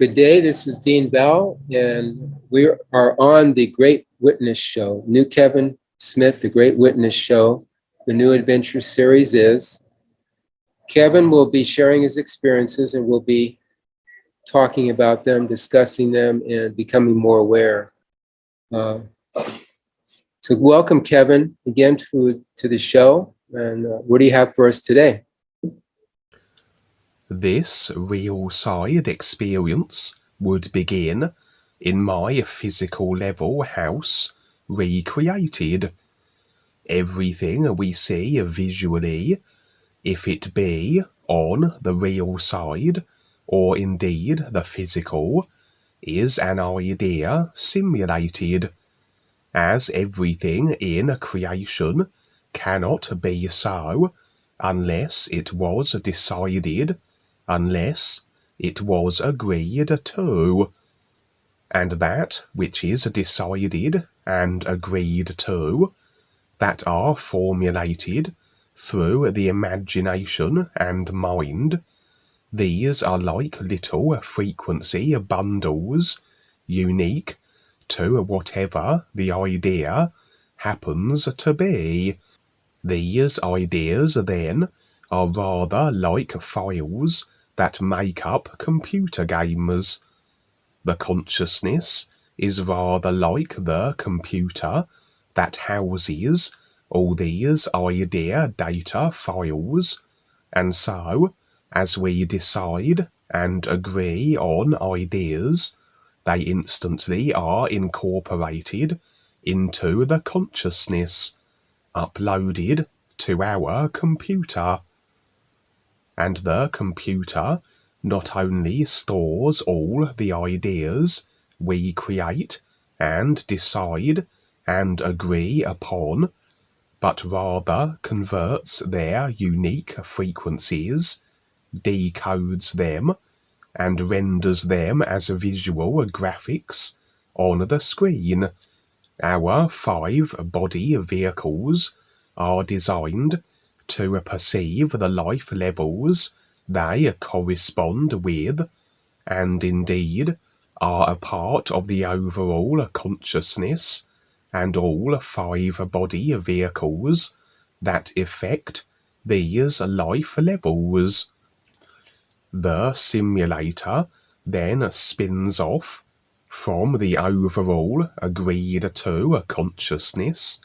Good day, this is Dean Bell, and we are on the Great Witness Show. New Kevin Smith, the Great Witness Show. The New Adventure series is. Kevin will be sharing his experiences and we'll be talking about them, discussing them, and becoming more aware. So welcome, Kevin, again to the show. And what do you have for us today? This real side experience would begin in my physical level house, recreated. Everything we see visually, if it be on the real side or indeed the physical, is an idea simulated, as everything in creation cannot be so unless it was decided, unless it was agreed to. And that which is decided and agreed to, that are formulated through the imagination and mind, these are like little frequency bundles, unique to whatever the idea happens to be. These ideas, then, are rather like files that make up computer games. The consciousness is rather like the computer that houses all these idea data files, and so, as we decide and agree on ideas, they instantly are incorporated into the consciousness, uploaded to our computer. And the computer not only stores all the ideas we create and decide and agree upon, but rather converts their unique frequencies, decodes them, and renders them as visual graphics on the screen. Our 5 body vehicles are designed to perceive the life levels they correspond with, and indeed are a part of the overall consciousness, and all 5 body vehicles that affect these life levels. The simulator then spins off from the overall agreed to consciousness,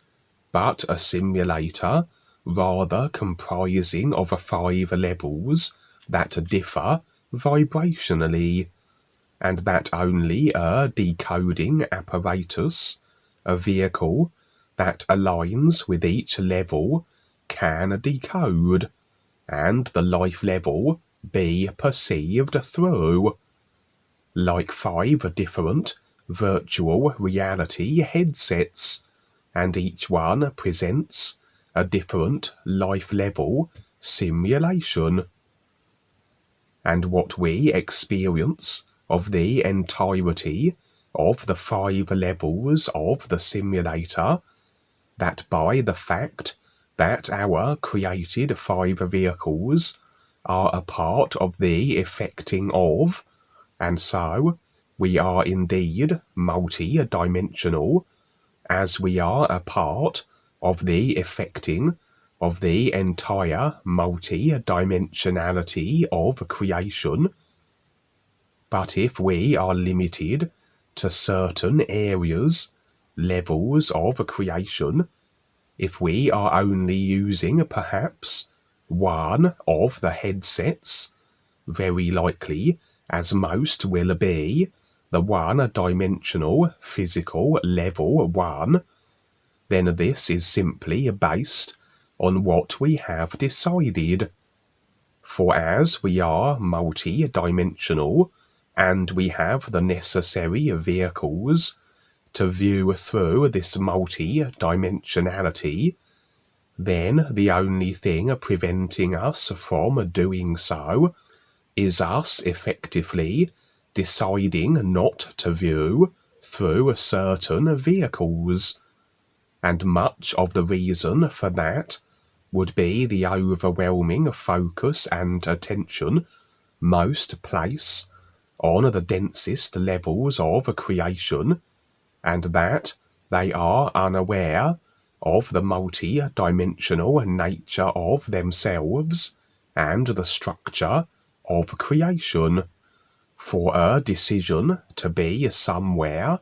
but a simulator rather comprising of 5 levels that differ vibrationally, and that only a decoding apparatus, a vehicle that aligns with each level, can decode, and the life level be perceived through. Like 5 different virtual reality headsets, and each one presents a different life level simulation. And what we experience of the entirety of the 5 levels of the simulator, that by the fact that our created 5 vehicles are a part of the effecting of, and so we are indeed multi-dimensional, as we are a part of the effecting of the entire multi-dimensionality of creation. But if we are limited to certain areas, levels of creation, if we are only using perhaps one of the headsets, very likely, as most will be, the one-dimensional physical level 1, then this is simply based on what we have decided. For as we are multi-dimensional, and we have the necessary vehicles to view through this multi-dimensionality, then the only thing preventing us from doing so is us effectively deciding not to view through certain vehicles. And much of the reason for that would be the overwhelming focus and attention most place on the densest levels of creation, and that they are unaware of the multi-dimensional nature of themselves and the structure of creation. For a decision to be somewhere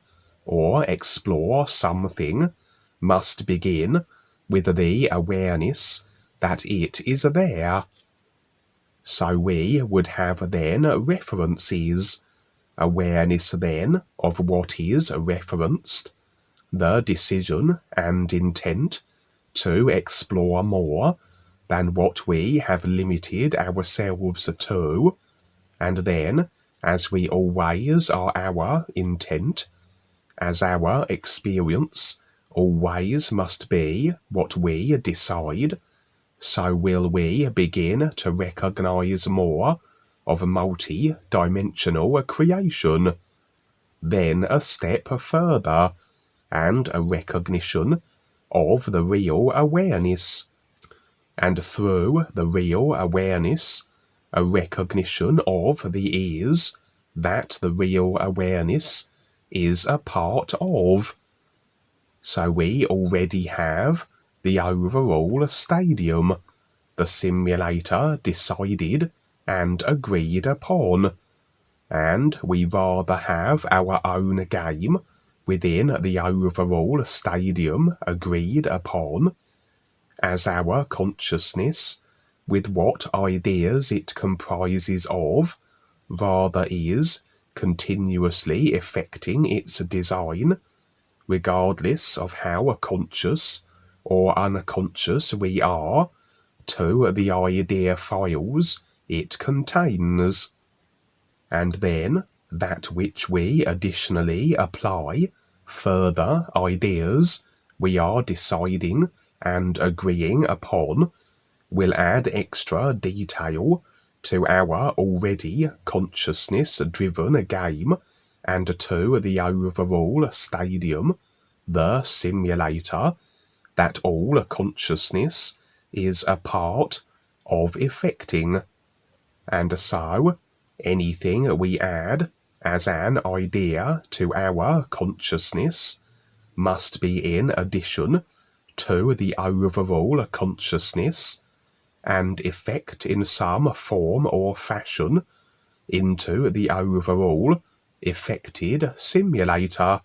or explore something must begin with the awareness that it is there. So we would have then references, awareness then of what is referenced, the decision and intent to explore more than what we have limited ourselves to, and then, as we always are our intent, as our experience always must be what we decide, so will we begin to recognize more of multi-dimensional creation, then a step further, and a recognition of the real awareness, and through the real awareness, a recognition of the is that the real awareness is a part of. So we already have the overall stadium, the simulator decided and agreed upon, and we rather have our own game within the overall stadium agreed upon, as our consciousness, with what ideas it comprises of, rather is continuously effecting its design, regardless of how conscious or unconscious we are to the idea files it contains. And then that which we additionally apply, further ideas we are deciding and agreeing upon, will add extra detail to our already consciousness-driven game and to the overall stadium, the simulator, that all consciousness is a part of effecting. And so, anything we add as an idea to our consciousness must be in addition to the overall consciousness, and effect in some form or fashion into the overall effected simulator.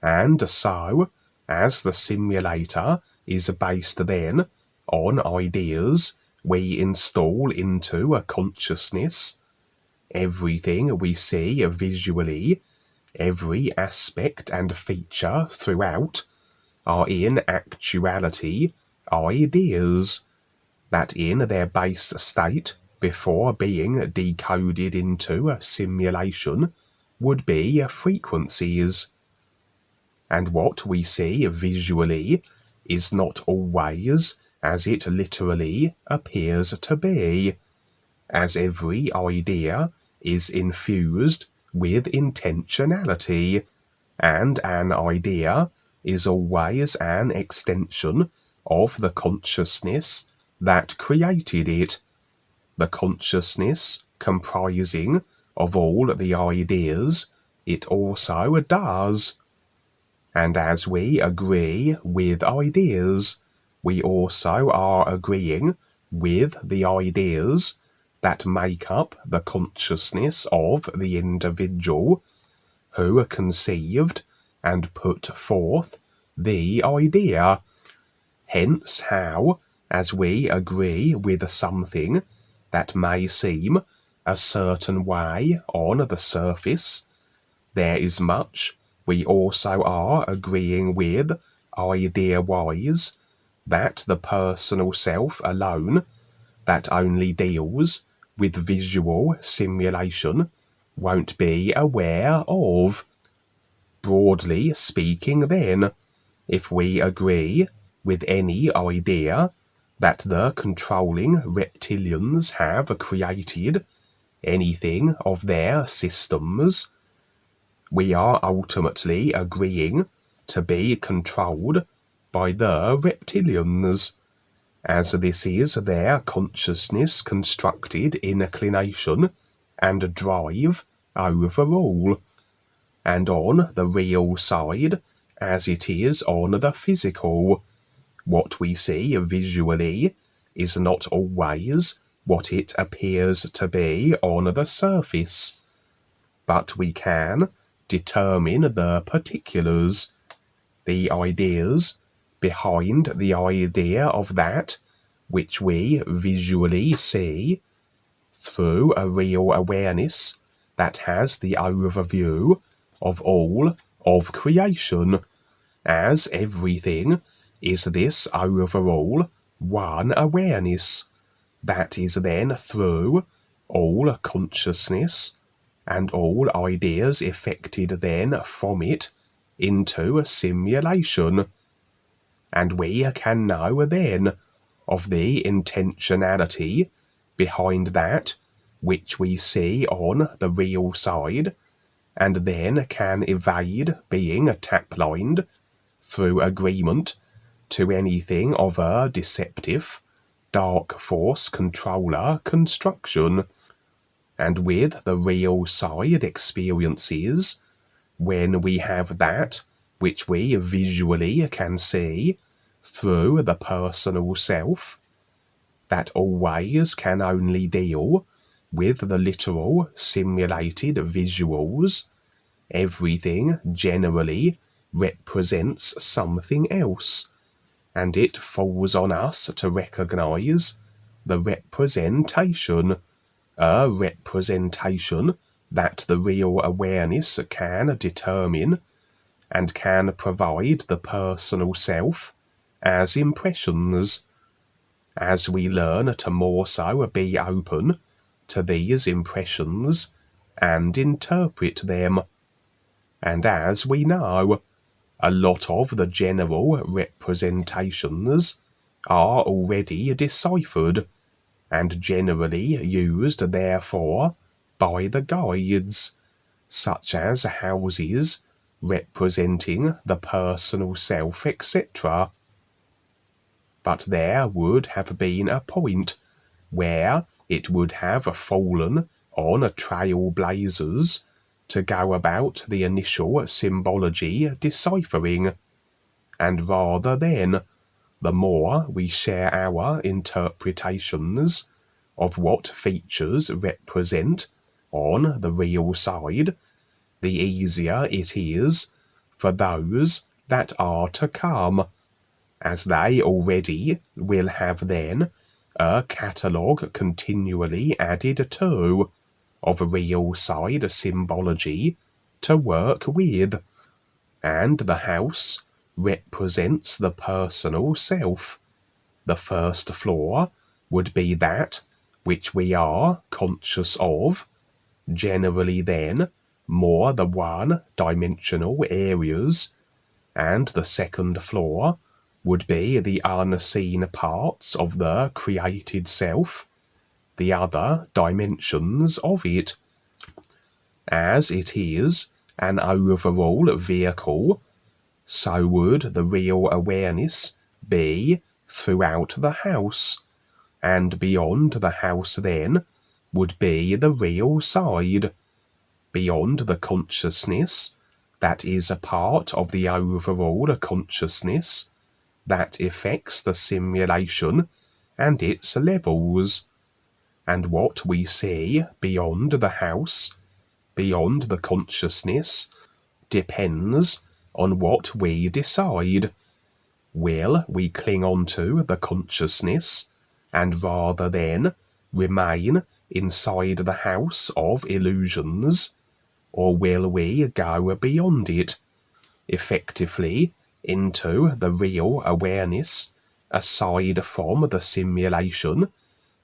And so, as the simulator is based then on ideas we install into a consciousness, everything we see visually, every aspect and feature throughout, are in actuality ideas that in their base state, before being decoded into a simulation, would be frequencies. And what we see visually is not always as it literally appears to be, as every idea is infused with intentionality, and an idea is always an extension of the consciousness that created it, the consciousness comprising of all the ideas it also does. And as we agree with ideas, we also are agreeing with the ideas that make up the consciousness of the individual who conceived and put forth the idea. Hence how, as we agree with something that may seem a certain way on the surface, there is much we also are agreeing with idea-wise that the personal self alone, that only deals with visual simulation, won't be aware of. Broadly speaking then, if we agree with any idea that the controlling reptilians have created anything of their systems, we are ultimately agreeing to be controlled by the reptilians, as this is their consciousness constructed inclination and drive overall, and on the real side, as it is on the physical, what we see visually is not always what it appears to be on the surface, but we can determine the particulars, the ideas behind the idea of that which we visually see, through a real awareness that has the overview of all of creation, as everything is this overall one awareness that is then through all consciousness and all ideas effected then from it into simulation, and we can know then of the intentionality behind that which we see on the real side, and then can evade being tap-lined through agreement to anything of a deceptive, dark force controller construction. And with the real side experiences, when we have that which we visually can see through the personal self, that always can only deal with the literal simulated visuals, everything generally represents something else, and it falls on us to recognize the representation, a representation that the real awareness can determine and can provide the personal self as impressions. As we learn to more so be open to these impressions and interpret them, and as we know, a lot of the general representations are already deciphered and generally used therefore by the guides, such as houses representing the personal self, etc. But there would have been a point where it would have fallen on trailblazers to go about the initial symbology deciphering, and rather then, the more we share our interpretations of what features represent on the real side, the easier it is for those that are to come, as they already will have then a catalogue continually added to of real side symbology to work with, and the house represents the personal self. The first floor would be that which we are conscious of, generally then more the one-dimensional areas, and the second floor would be the unseen parts of the created self, the other dimensions of it. As it is an overall vehicle, so would the real awareness be throughout the house, and beyond the house then would be the real side, beyond the consciousness that is a part of the overall consciousness that affects the simulation and its levels. And what we see beyond the house, beyond the consciousness, depends on what we decide. Will we cling on to the consciousness and rather then remain inside the house of illusions, or will we go beyond it, effectively into the real awareness, aside from the simulation,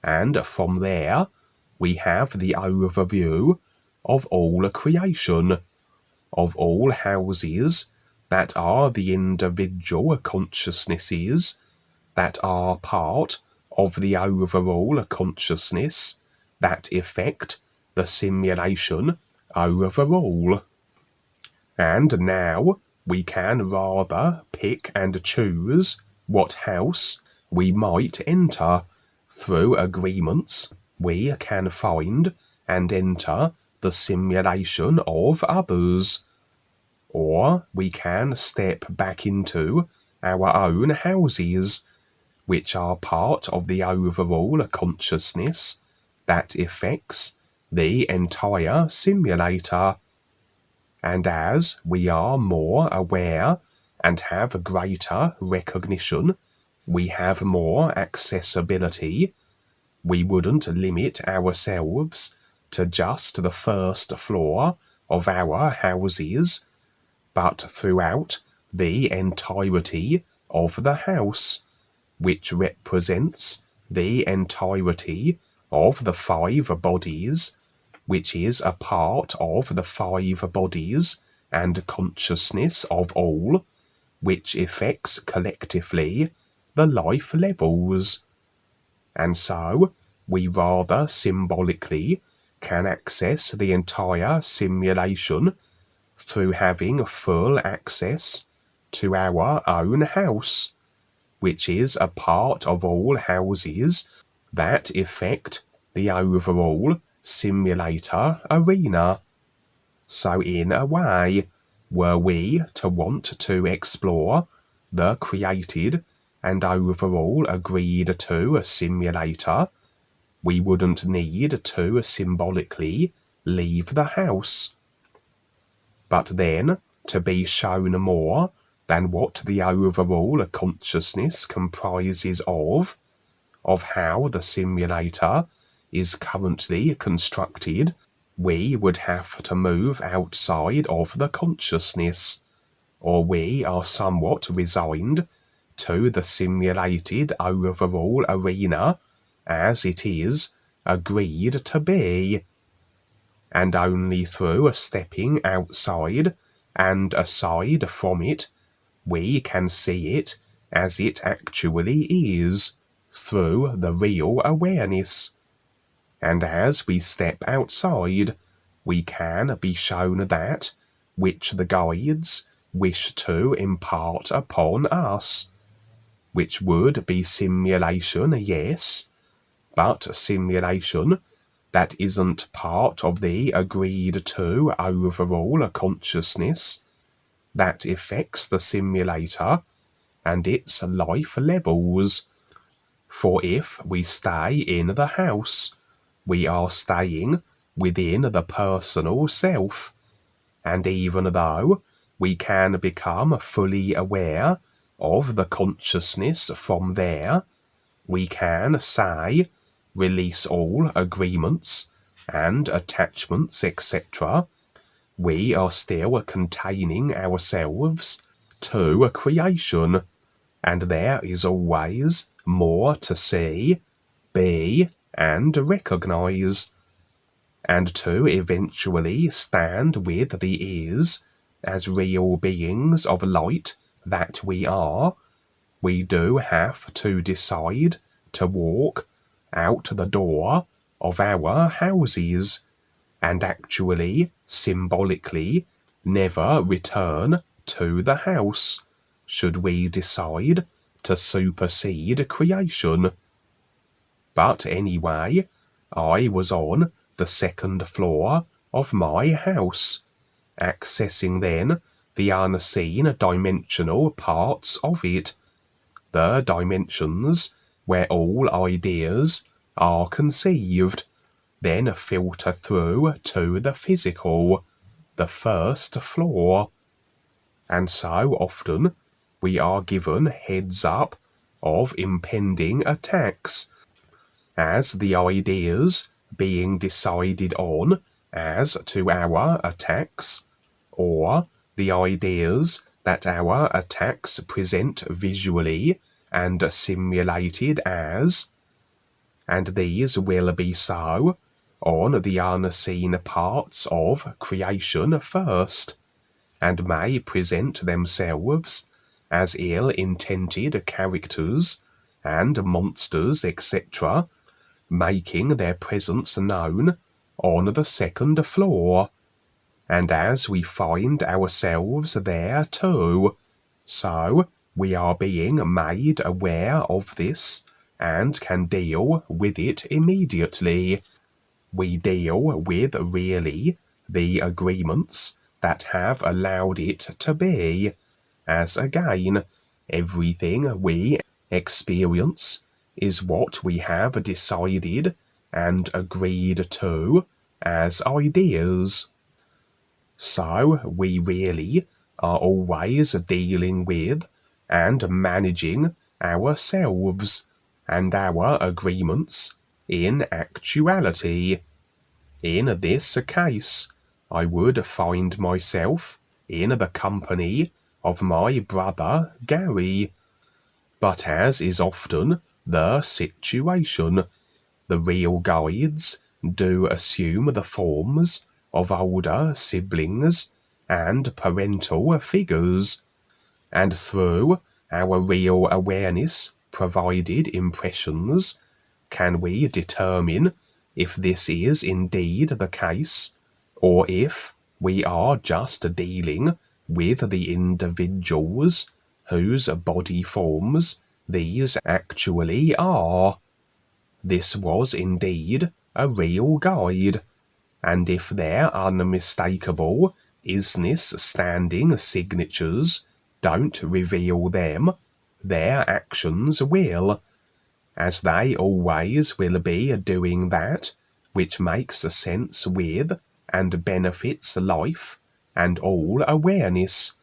and from there we have the overview of all creation, of all houses that are the individual consciousnesses that are part of the overall consciousness that effect the simulation overall. And now we can rather pick and choose what house we might enter. Through agreements we can find and enter the simulation of others. Or we can step back into our own houses, which are part of the overall consciousness that affects the entire simulator. And as we are more aware and have greater recognition, we have more accessibility. We wouldn't limit ourselves to just the first floor of our houses, but throughout the entirety of the house, which represents the entirety of the 5 bodies, which is a part of the 5 bodies and consciousness of all, which affects collectively the life levels. And so we rather symbolically can access the entire simulation through having full access to our own house, which is a part of all houses that affect the overall simulator arena. So in a way, were we to want to explore the created and overall agreed to simulator, we wouldn't need to symbolically leave the house. But then, to be shown more than what the overall consciousness comprises of how the simulator is currently constructed, we would have to move outside of the consciousness, or we are somewhat resigned to the simulated overall arena as it is agreed to be. And only through stepping outside and aside from it, we can see it as it actually is, through the real awareness. And as we step outside, we can be shown that which the guides wish to impart upon us, which would be simulation, yes, but simulation that isn't part of the agreed to overall consciousness that affects the simulator and its life levels. For if we stay in the house, we are staying within the personal self, and even though we can become fully aware of the consciousness from there, we can say, release all agreements and attachments, etc., we are still containing ourselves to a creation, and there is always more to see, be, and recognize, and to eventually stand with the ears as real beings of light that we are. We do have to decide to walk out the door of our houses and actually, symbolically, never return to the house, should we decide to supersede creation. But anyway, I was on the 2nd floor of my house, accessing then the unseen dimensional parts of it, the dimensions where all ideas are conceived, then filter through to the physical, the 1st floor. And so often we are given heads up of impending attacks, as the ideas being decided on as to our attacks, or the ideas that our attacks present visually and simulated as, and these will be so on the unseen parts of creation first, and may present themselves as ill-intended characters and monsters, etc., making their presence known on the 2nd floor, and as we find ourselves there too, so we are being made aware of this and can deal with it immediately. We deal with really the agreements that have allowed it to be, as again, everything we experience is what we have decided and agreed to as ideas. So we really are always dealing with and managing ourselves and our agreements in actuality. In this case, I would find myself in the company of my brother Gary. But as is often the situation, the real guides do assume the forms of older siblings and parental figures, and through our real awareness provided impressions can we determine if this is indeed the case, or if we are just dealing with the individuals whose body forms these actually are. This was indeed a real guide, and if their unmistakable isness standing signatures don't reveal them, their actions will, as they always will be doing that which makes sense with and benefits life and all awareness,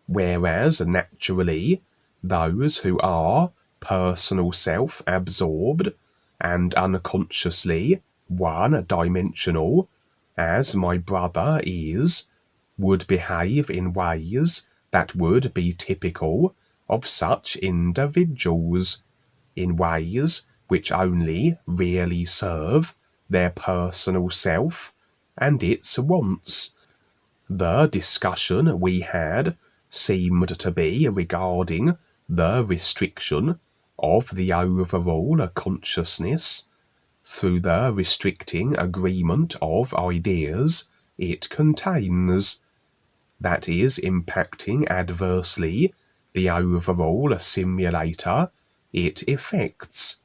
whereas naturally those who are personal self-absorbed and unconsciously one-dimensional, as my brother is, would behave in ways that would be typical of such individuals, in ways which only really serve their personal self and its wants. The discussion we had seemed to be regarding the restriction of the overall consciousness through the restricting agreement of ideas it contains, that is impacting adversely the overall simulator it affects.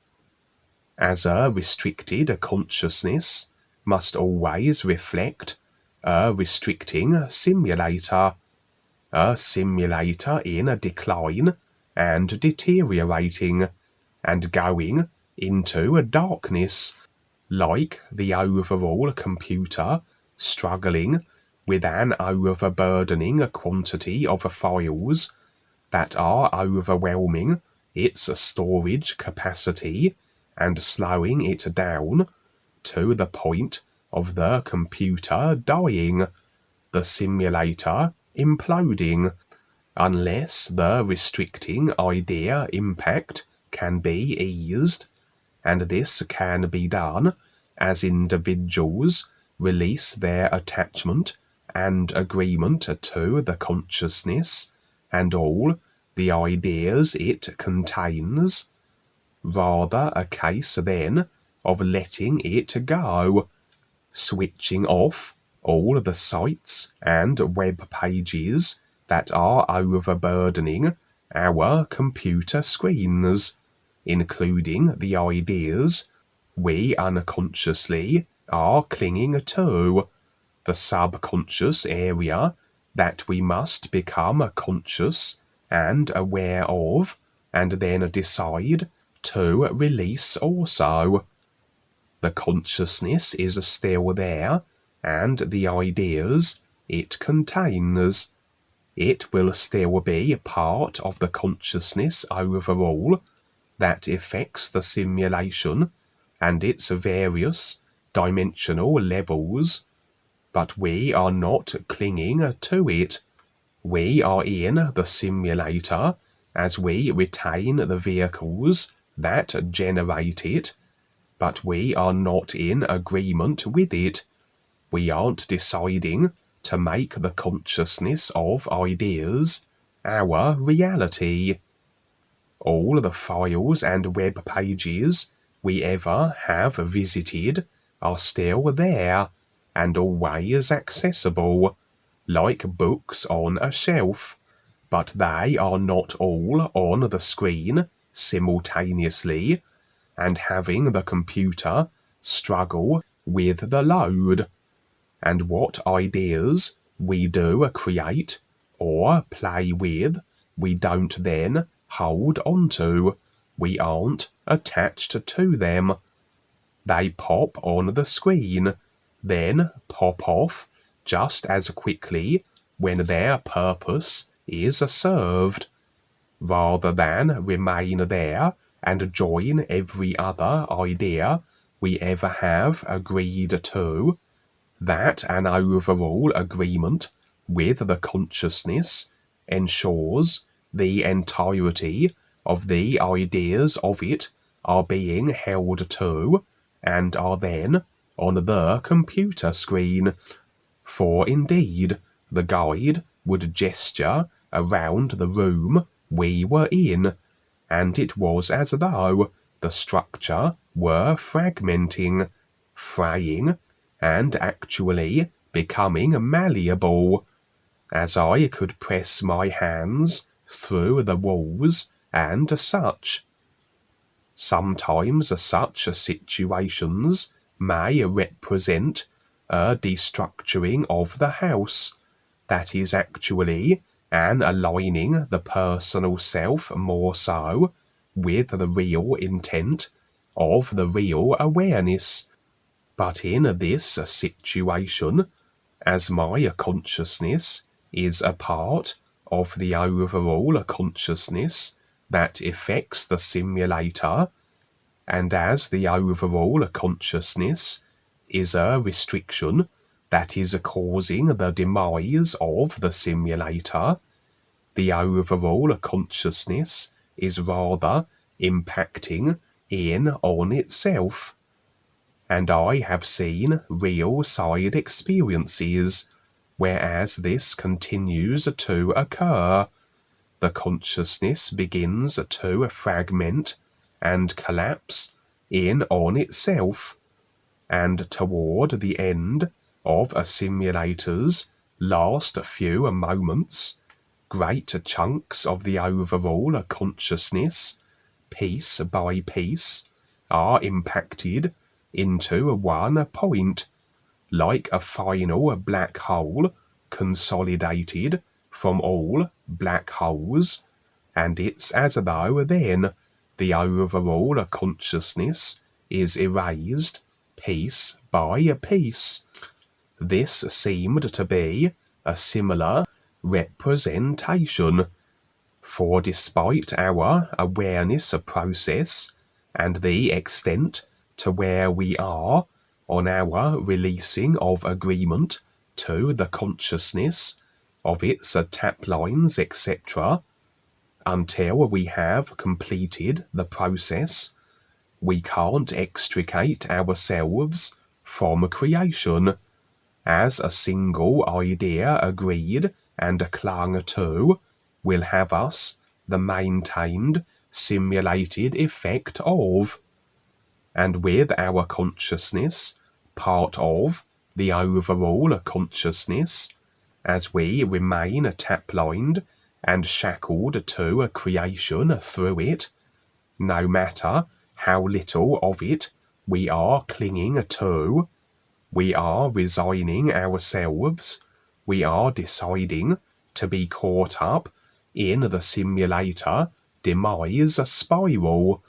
As a restricted consciousness must always reflect a restricting simulator, a simulator in a decline and deteriorating and going into a darkness, like the overall computer struggling with an overburdening quantity of files that are overwhelming its storage capacity and slowing it down to the point of the computer dying, the simulator imploding, unless the restricting idea impact can be eased, and this can be done as individuals release their attachment and agreement to the consciousness and all the ideas it contains. Rather a case then of letting it go, switching off all the sites and web pages that are overburdening our computer screens, including the ideas we unconsciously are clinging to, the subconscious area that we must become conscious and aware of, and then decide to release also. The consciousness is still there, and the ideas it contains. It will still be part of the consciousness overall that affects the simulation and its various dimensional levels, but we are not clinging to it. We are in the simulator as we retain the vehicles that generate it, but we are not in agreement with it. We aren't deciding to make the consciousness of ideas our reality. All the files and web pages we ever have visited are still there and always accessible, like books on a shelf, but they are not all on the screen simultaneously, and having the computer struggle with the load, and what ideas we do create or play with, we don't then hold onto. We aren't attached to them. They pop on the screen, then pop off just as quickly when their purpose is served, rather than remain there and join every other idea we ever have agreed to. That an overall agreement with the consciousness ensures the entirety of the ideas of it are being held to and are then on the computer screen. For indeed, the guide would gesture around the room we were in, and it was as though the structure were fragmenting, fraying, and actually becoming malleable, as I could press my hands through the walls and such. Sometimes such situations may represent a destructuring of the house, that is actually an aligning the personal self more so with the real intent of the real awareness. But in this situation, as my consciousness is a part of the overall consciousness that affects the simulator, and as the overall consciousness is a restriction that is causing the demise of the simulator, the overall consciousness is rather impacting in on itself. And I have seen real side experiences, whereas this continues to occur, the consciousness begins to fragment and collapse in on itself, and toward the end of a simulator's last few moments, great chunks of the overall consciousness, piece by piece, are impacted into one point, like a final black hole consolidated from all black holes, and it's as though then the overall consciousness is erased piece by piece. This seemed to be a similar representation, for despite our awareness process and the extent to where we are on our releasing of agreement to the consciousness of its tap lines, etc., until we have completed the process, we can't extricate ourselves from creation, as a single idea agreed and clung to will have us the maintained simulated effect of. And with our consciousness part of the overall consciousness, as we remain tap-lined and shackled to creation through it, no matter how little of it we are clinging to, we are resigning ourselves, we are deciding to be caught up in the simulator demise spiral.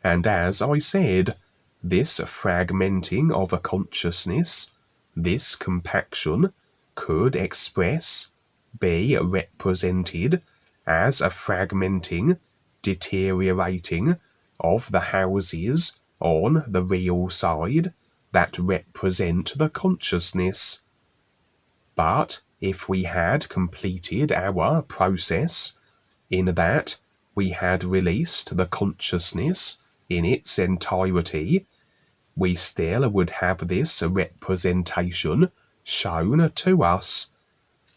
And as I said, this fragmenting of a consciousness, this compaction, could be represented as a fragmenting, deteriorating of the houses on the real side that represent the consciousness. But if we had completed our process, in that we had released the consciousness in its entirety, we still would have this representation shown to us,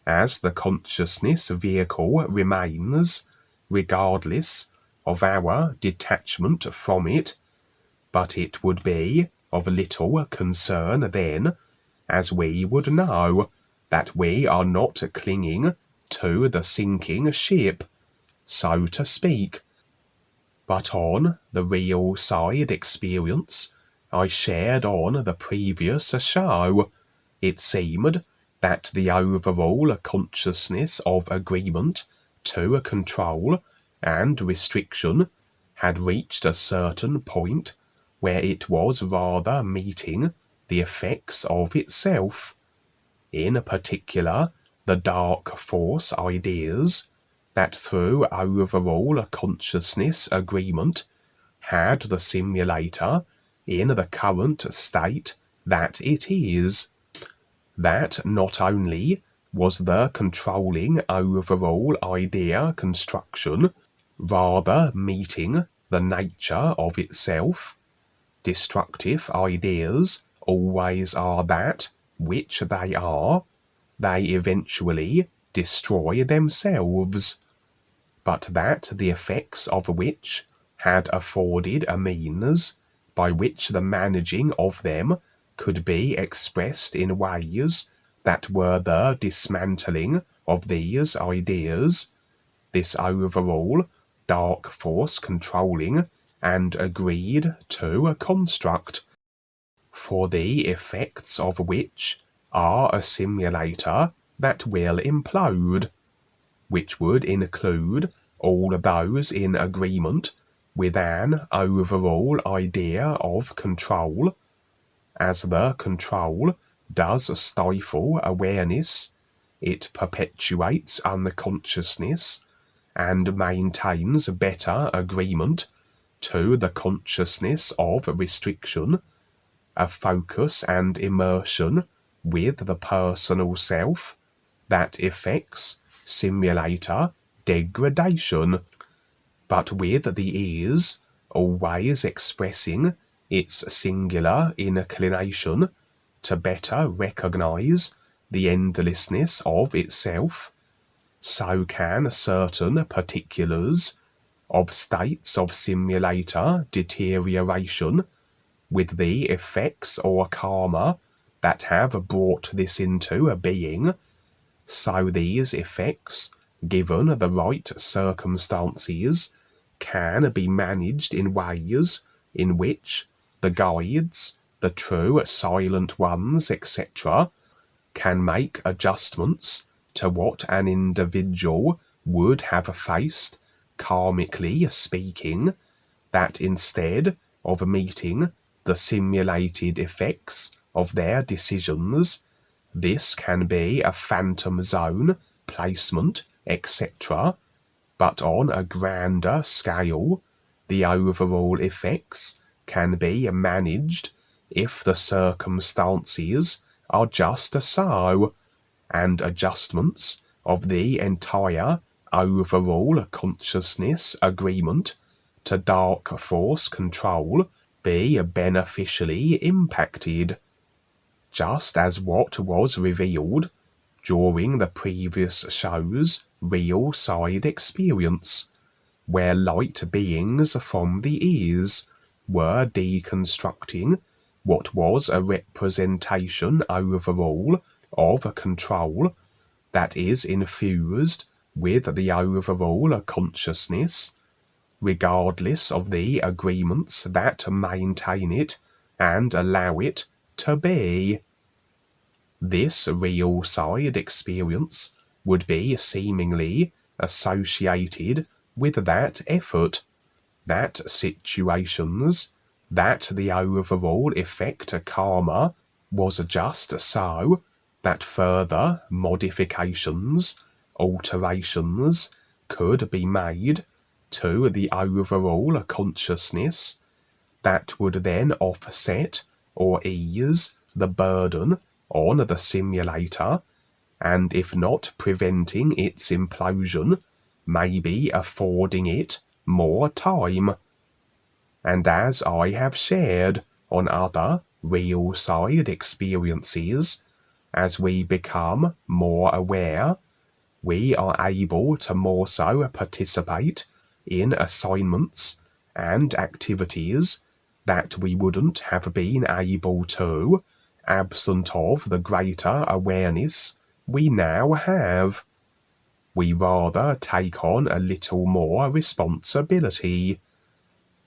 as the consciousness vehicle remains, regardless of our detachment from it. But it would be of little concern then, as we would know that we are not clinging to the sinking ship, so to speak, but on the real side experience I shared on the previous show, it seemed that the overall consciousness of agreement to control and restriction had reached a certain point where it was rather meeting the effects of itself, in particular the dark force ideas that through overall consciousness agreement had the simulator in the current state that it is. That not only was the controlling overall idea construction rather meeting the nature of itself, destructive ideas always are that which they are, they eventually destroy themselves, but that the effects of which had afforded a means by which the managing of them could be expressed in ways that were the dismantling of these ideas, this overall dark force controlling and agreed to a construct, for the effects of which are a simulator that will implode, which would include all those in agreement with an overall idea of control, as the control does stifle awareness, it perpetuates unconsciousness and maintains better agreement to the consciousness of restriction, a focus and immersion with the personal self that effects simulator degradation, but with the ears always expressing its singular inclination to better recognize the endlessness of itself, so can certain particulars of states of simulator deterioration with the effects or karma that have brought this into being, so these effects, given the right circumstances, can be managed in ways in which the guides, the true silent ones, etc., can make adjustments to what an individual would have faced, karmically speaking, that instead of meeting the simulated effects of their decisions, this can be a phantom zone placement, etc., but on a grander scale, the overall effects can be managed if the circumstances are just so, and adjustments of the entire overall consciousness agreement to dark force control be beneficially impacted, just as what was revealed during the previous show's real side experience, where light beings from the ears were deconstructing what was a representation overall of control that is infused with the overall consciousness, regardless of the agreements that maintain it and allow it to be. This real side experience would be seemingly associated with that effort, that situations, that the overall effect karma was just so, that further modifications, alterations could be made to the overall consciousness that would then offset or ease the burden on the simulator, and if not preventing its implosion, maybe affording it more time. And as I have shared on other real side experiences, as we become more aware, we are able to more so participate in assignments and activities that we wouldn't have been able to absent of the greater awareness we now have. We rather take on a little more responsibility,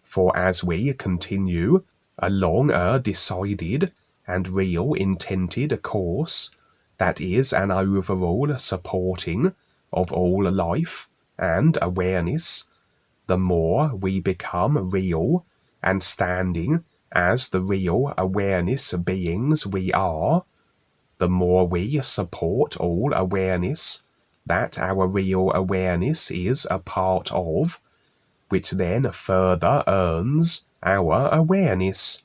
for as we continue along a decided and real intended course that is an overall supporting of all life and awareness, the more we become real and standing as the real awareness beings we are, the more we support all awareness that our real awareness is a part of, which then further earns our awareness,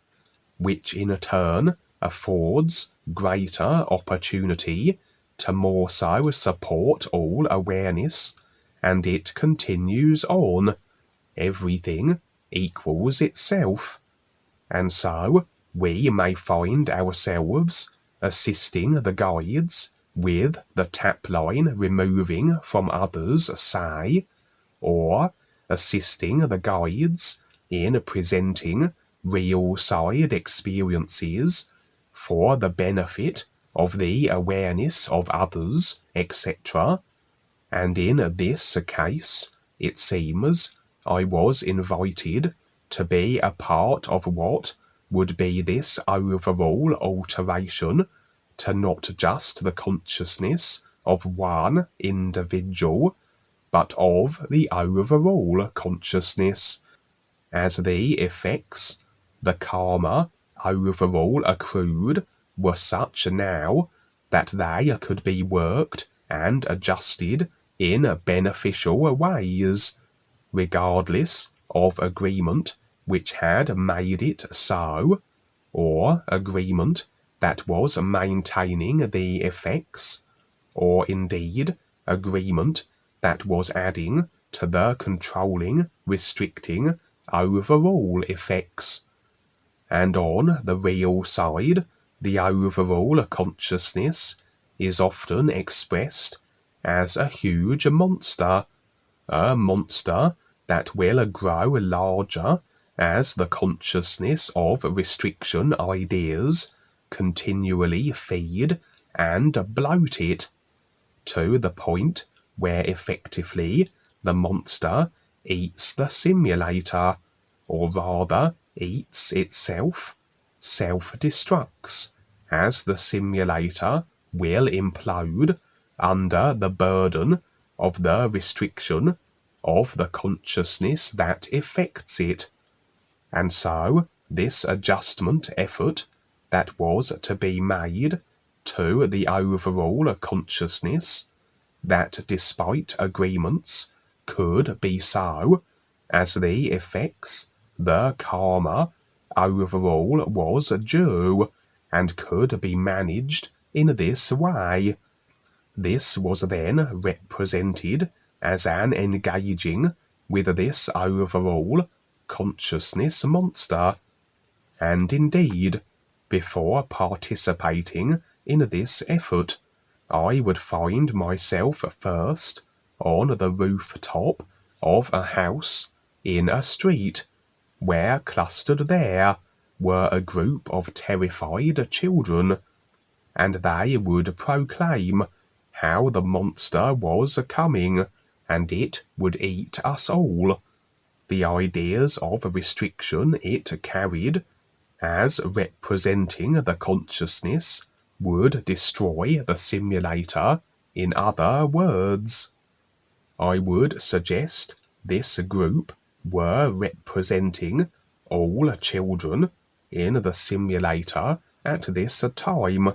which in turn affords greater opportunity to more so support all awareness, and it continues on. Everything equals itself. And so we may find ourselves assisting the guides with the tap line removing from others, say, or assisting the guides in presenting real side experiences for the benefit of the awareness of others, etc. And in this case, it seems I was invited to be a part of what would be this overall alteration to not just the consciousness of one individual, but of the overall consciousness, as the effects, the karma overall accrued were such now that they could be worked and adjusted in beneficial ways, regardless of agreement which had made it so, or agreement that was maintaining the effects, or indeed agreement that was adding to the controlling, restricting, overall effects. And on the real side, the overall consciousness is often expressed as a huge monster, a monster that will grow larger as the consciousness of restriction ideas continually feed and bloat it, to the point where effectively the monster eats the simulator, or rather eats itself, self-destructs, as the simulator will implode under the burden of the restriction of the consciousness that effects it. And so this adjustment effort that was to be made to the overall consciousness, that despite agreements could be so, as the effects, the karma overall was due, and could be managed in this way. This was then represented as an engaging with this overall consciousness monster. And indeed, before participating in this effort, I would find myself first on the rooftop of a house in a street, where clustered there were a group of terrified children, and they would proclaim how the monster was coming, and it would eat us all. The ideas of restriction it carried, as representing the consciousness, would destroy the simulator. In other words, I would suggest this group were representing all children in the simulator at this time,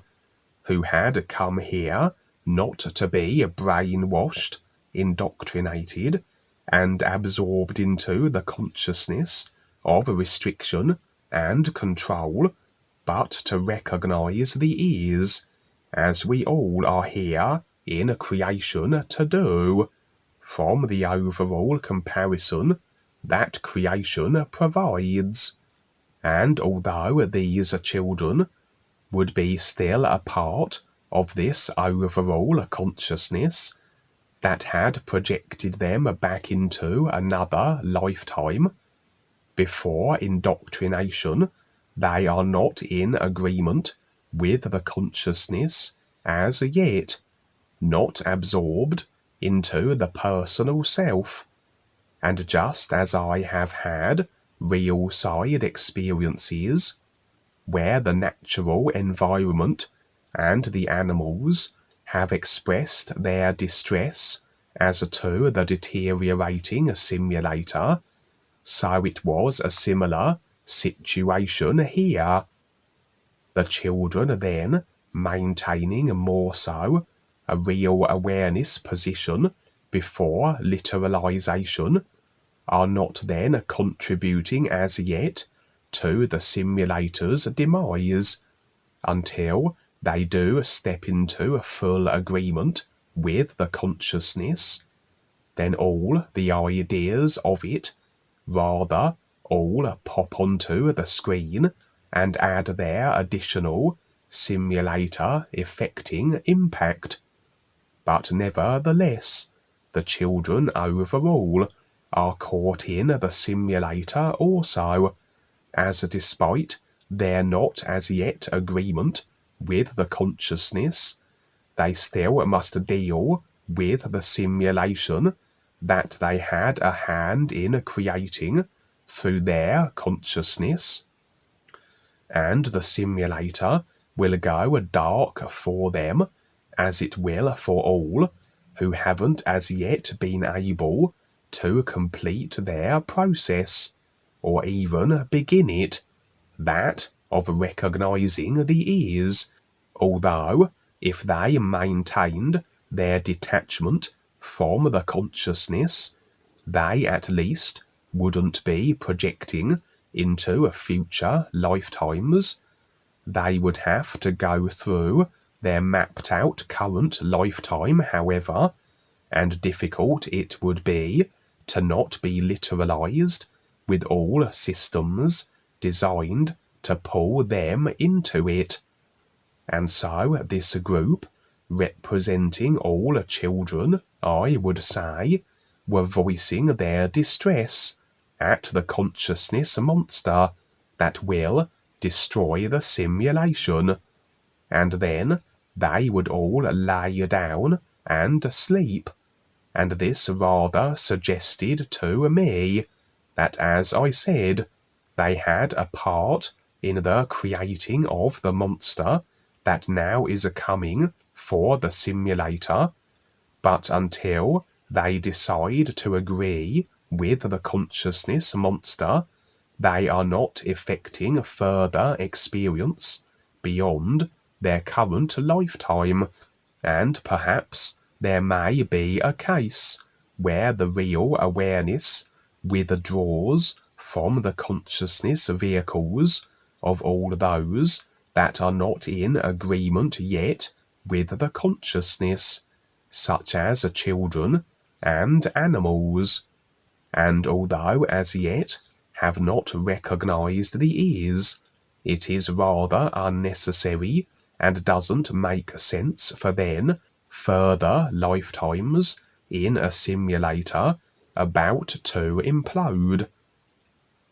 who had come here not to be brainwashed, indoctrinated, and absorbed into the consciousness of restriction and control, but to recognize the ease, as we all are here in creation to do, from the overall comparison that creation provides. And although these children would be still a part of this overall consciousness that had projected them back into another lifetime, before indoctrination, they are not in agreement with the consciousness as yet, not absorbed into the personal self. And just as I have had real side experiences, where the natural environment and the animals have expressed their distress as to the deteriorating simulator, so it was a similar situation here. The children then, maintaining more so a real awareness position before literalization, are not then contributing as yet to the simulator's demise, until they do step into full agreement with the consciousness. Then all the ideas of it rather all pop onto the screen and add their additional simulator effecting impact. But nevertheless, the children overall are caught in the simulator also, as despite their not as yet agreement with the consciousness, they still must deal with the simulation that they had a hand in creating through their consciousness. And the simulator will go dark for them, as it will for all who haven't as yet been able to complete their process, or even begin it, that of recognizing the ears, although if they maintained their detachment from the consciousness, they at least wouldn't be projecting into future lifetimes. They would have to go through their mapped out current lifetime, however, and difficult it would be to not be literalized with all systems designed to pull them into it. And so this group, representing all children, I would say, were voicing their distress at the consciousness monster that will destroy the simulation, and then they would all lay down and sleep. And this rather suggested to me that, as I said, they had a part in the creating of the monster that now is coming for the simulator, but until they decide to agree with the consciousness monster, they are not effecting further experience beyond their current lifetime, and perhaps there may be a case where the real awareness withdraws from the consciousness vehicles of all those that are not in agreement yet with the consciousness, such as children and animals, and although as yet have not recognized the ears, it is rather unnecessary and doesn't make sense for then further lifetimes in a simulator about to implode,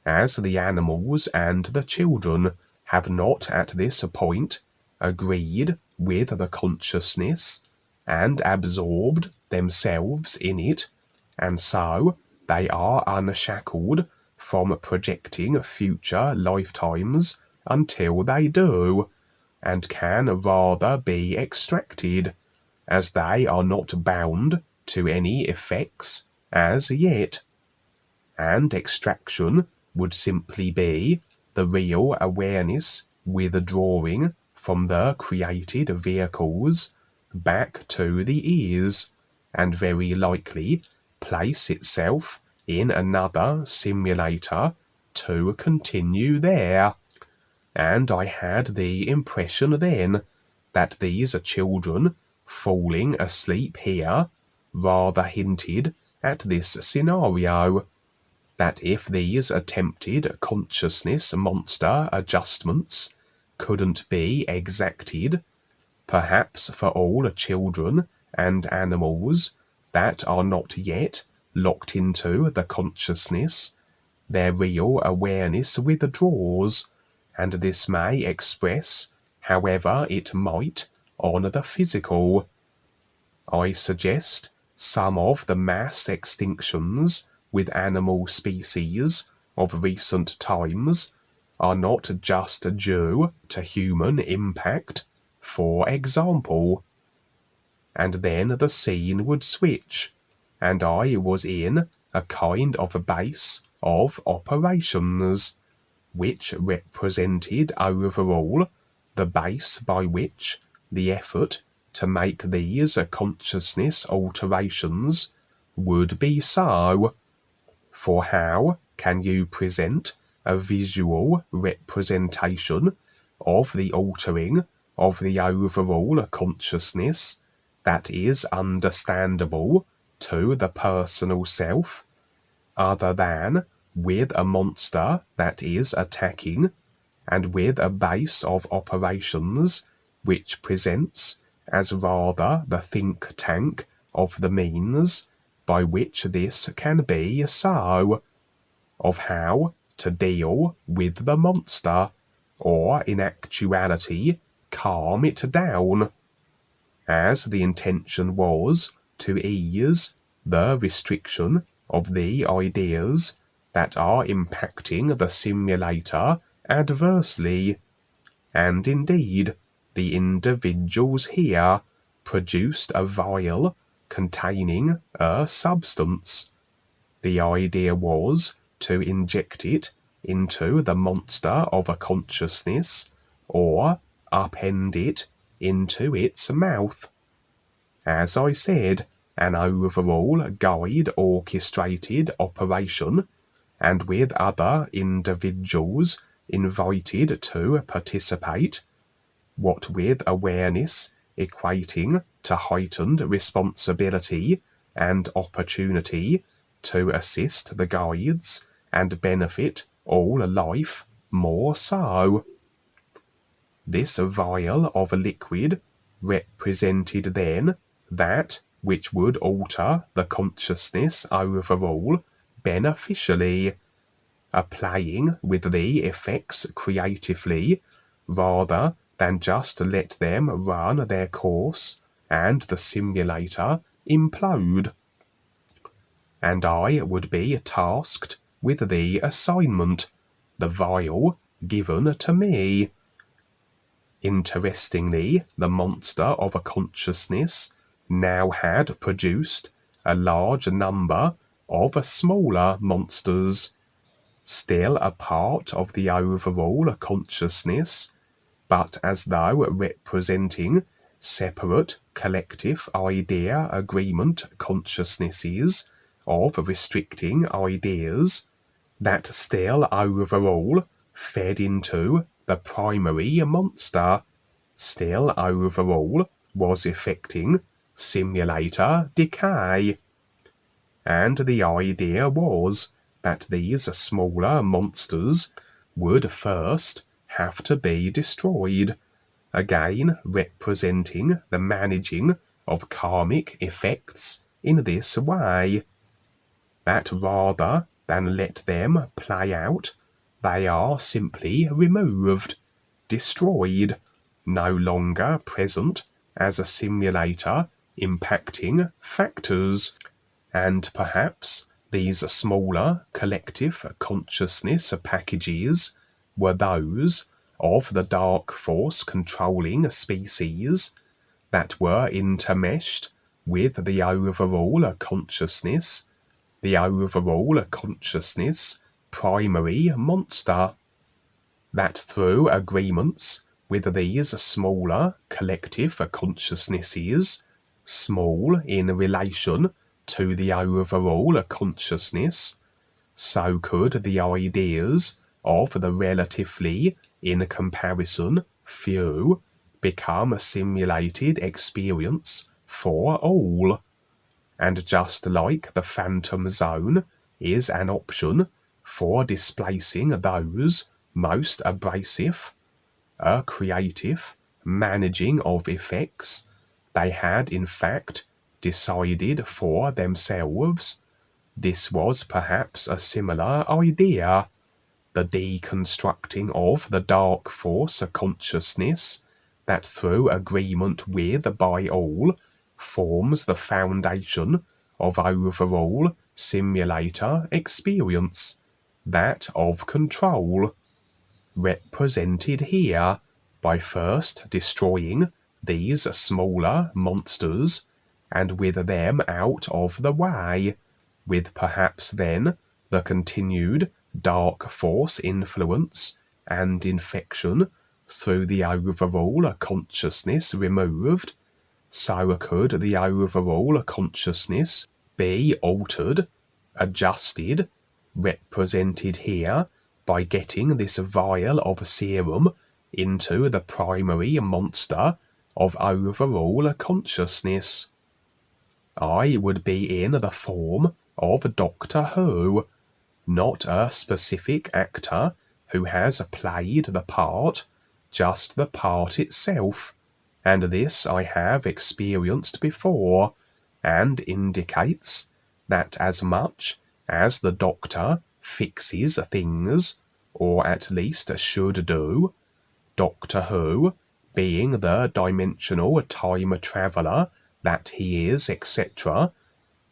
as the animals and the children have not at this point agreed with the consciousness and absorbed themselves in it, and so they are unshackled from projecting future lifetimes until they do, and can rather be extracted, as they are not bound to any effects as yet. And extraction would simply be the real awareness withdrawing from the created vehicles back to the ears, and very likely place itself in another simulator to continue there. And I had the impression then that these children falling asleep here rather hinted at this scenario, that if these attempted consciousness monster adjustments couldn't be exacted, perhaps for all children and animals that are not yet locked into the consciousness, their real awareness withdraws, and this may express however it might on the physical. I suggest some of the mass extinctions with animal species of recent times are not just due to human impact, for example. And then the scene would switch, and I was in a kind of a base of operations, which represented overall the base by which the effort to make these consciousness alterations would be so. For how can you present a visual representation of the altering of the overall consciousness that is understandable to the personal self, other than with a monster that is attacking, and with a base of operations which presents as rather the think tank of the means by which this can be so, of how to deal with the monster, or in actuality calm it down, as the intention was to ease the restriction of the ideas that are impacting the simulator adversely. And indeed, the individuals here produced a vial containing a substance. The idea was to inject it into the monster of a consciousness, or upend it into its mouth. As I said, an overall guide orchestrated operation, and with other individuals invited to participate, what with awareness equating to heightened responsibility and opportunity to assist the guides and benefit all life more so. This vial of liquid represented then that which would alter the consciousness overall beneficially, playing with the effects creatively rather than just let them run their course and the simulator implode. And I would be tasked with the assignment, the vial given to me. Interestingly, the monster of a consciousness now had produced a large number of smaller monsters, still a part of the overall consciousness, but as though representing separate collective idea agreement consciousnesses of restricting ideas that still overall fed into the primary monster, still overall was effecting simulator decay. And the idea was that these smaller monsters would first have to be destroyed, again representing the managing of karmic effects in this way, that rather than let them play out, they are simply removed, destroyed, no longer present as a simulator impacting factors. And perhaps these smaller collective consciousness packages were those of the dark force controlling species that were intermeshed with the overall consciousness, the overall consciousness primary monster, that through agreements with these smaller collective consciousnesses, small in relation to the overall consciousness, so could the ideas of the relatively, in comparison, few become a simulated experience for all. And just like the phantom zone is an option for displacing those most abrasive, a creative managing of effects, they had in fact decided for themselves. This was perhaps a similar idea, the deconstructing of the dark force consciousness that through agreement with by all forms the foundation of overall simulator experience, that of control, represented here by first destroying these smaller monsters and with them out of the way, with perhaps then the continued dark force influence and infection through the overall consciousness removed. So could the overall consciousness be altered, adjusted, represented here by getting this vial of serum into the primary monster of overall consciousness. I would be in the form of Doctor Who, not a specific actor who has played the part, just the part itself, and this I have experienced before, and indicates that as much as the Doctor fixes things, or at least should do, Doctor Who, being the dimensional time traveller that he is, etc.,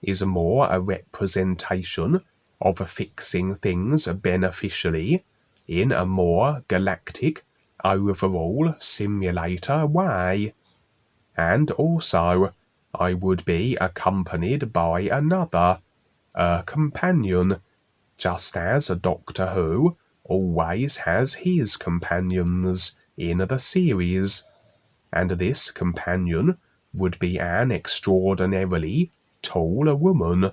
is more a representation of fixing things beneficially in a more galactic, overall simulator way. And also, I would be accompanied by another, a companion, just as Doctor Who always has his companions in the series, and this companion would be an extraordinarily tall woman.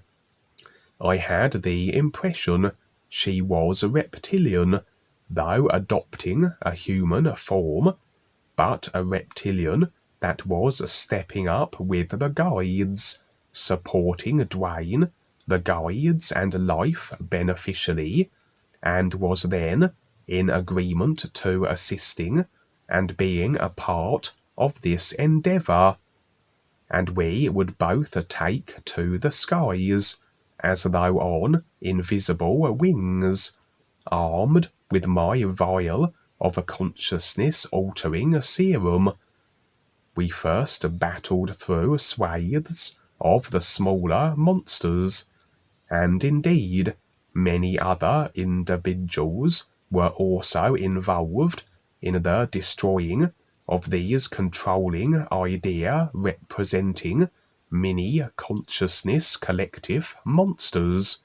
I had the impression she was reptilian, though adopting a human form, but a reptilian that was stepping up with the guides, supporting Dwayne, the guides and life beneficially, and was then in agreement to assisting and being a part of this endeavour, and we would both take to the skies, as though on invisible wings, armed with my vial of a consciousness-altering serum. We first battled through swathes of the smaller monsters, and indeed many other individuals were also involved in the destroying of these controlling idea representing mini consciousness collective monsters.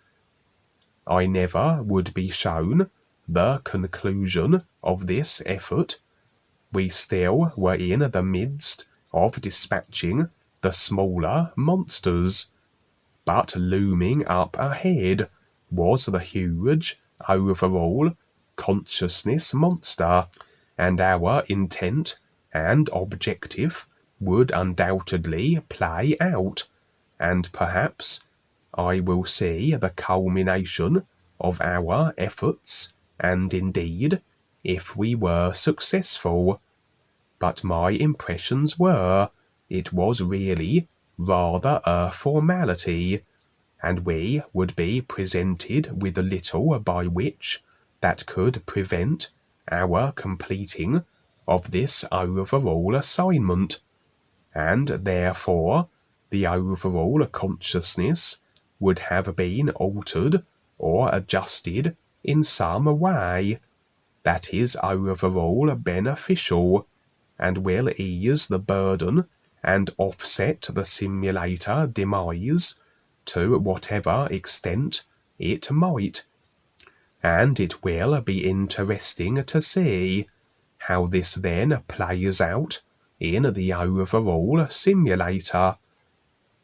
I never would be shown the conclusion of this effort. We still were in the midst of dispatching the smaller monsters, but looming up ahead was the huge overall consciousness monster, and our intent and objective would undoubtedly play out, and perhaps I will see the culmination of our efforts, and indeed, if we were successful. But my impressions were, it was really rather a formality, and we would be presented with little by which that could prevent our completing of this overall assignment, and therefore the overall consciousness would have been altered or adjusted in some way that is overall beneficial, and will ease the burden and offset the simulator demise to whatever extent it might. And it will be interesting to see how this then plays out in the overall simulator,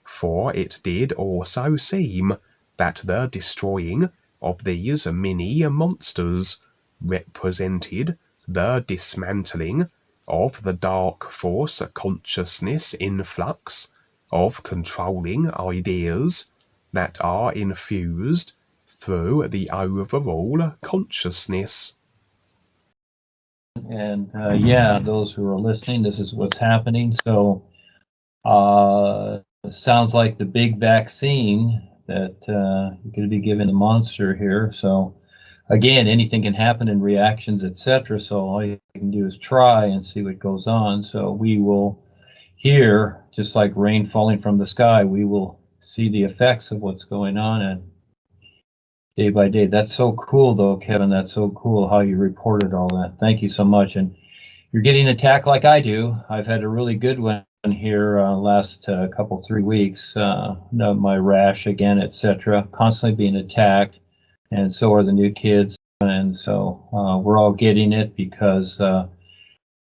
for it did also seem that the destroying of these mini monsters represented the dismantling of the dark force consciousness influx of controlling ideas that are infused through the overall consciousness. And yeah, those who are listening, this is what's happening. So sounds like the big vaccine that you're going to be giving the monster here. So again, anything can happen in reactions, etc. So all you can do is try and see what goes on. So we will here, just like rain falling from the sky, we will see the effects of what's going on, and day by day. That's so cool, though, Kevin. That's so cool how you reported all that. Thank you so much. And you're getting attacked like I do. I've had a really good one here last couple 3 weeks. My rash again, etc. Constantly being attacked, and so are the new kids. And so we're all getting it because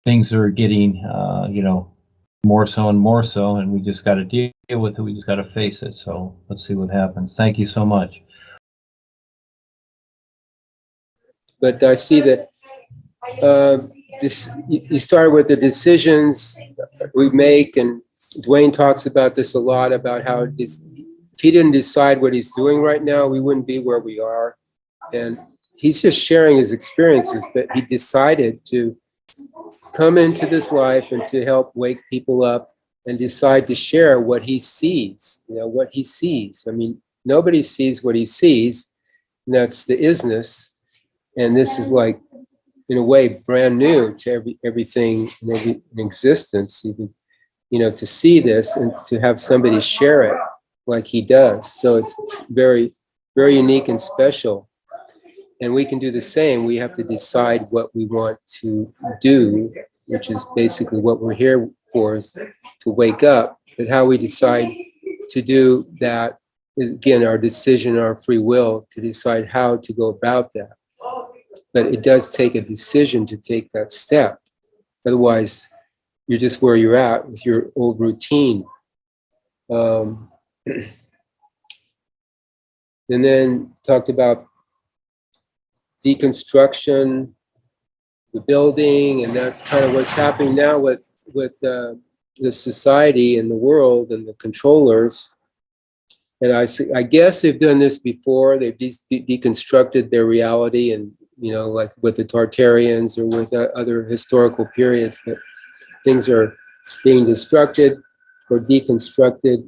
things are getting, more so and more so, and we just got to deal with it. We just got to face it. So let's see what happens. Thank you so much. But I see that you started with the decisions we make, and Dwayne talks about this a lot, about how if he didn't decide what he's doing right now, we wouldn't be where we are. And he's just sharing his experiences, but he decided to come into this life and to help wake people up and decide to share what he sees, what he sees. I mean, nobody sees what he sees, and that's the isness. And this is like, in a way, brand new to everything in existence, even, to see this and to have somebody share it like he does. So it's very, very unique and special. And we can do the same. We have to decide what we want to do, which is basically what we're here for, is to wake up. But how we decide to do that is, again, our decision, our free will to decide how to go about that. But it does take a decision to take that step. Otherwise, you're just where you're at with your old routine. And then talked about deconstruction, the building, and that's kind of what's happening now with the society and the world and the controllers. And I guess they've done this before. They've deconstructed their reality, and like with the Tartarians or with other historical periods. But things are being destructed or deconstructed.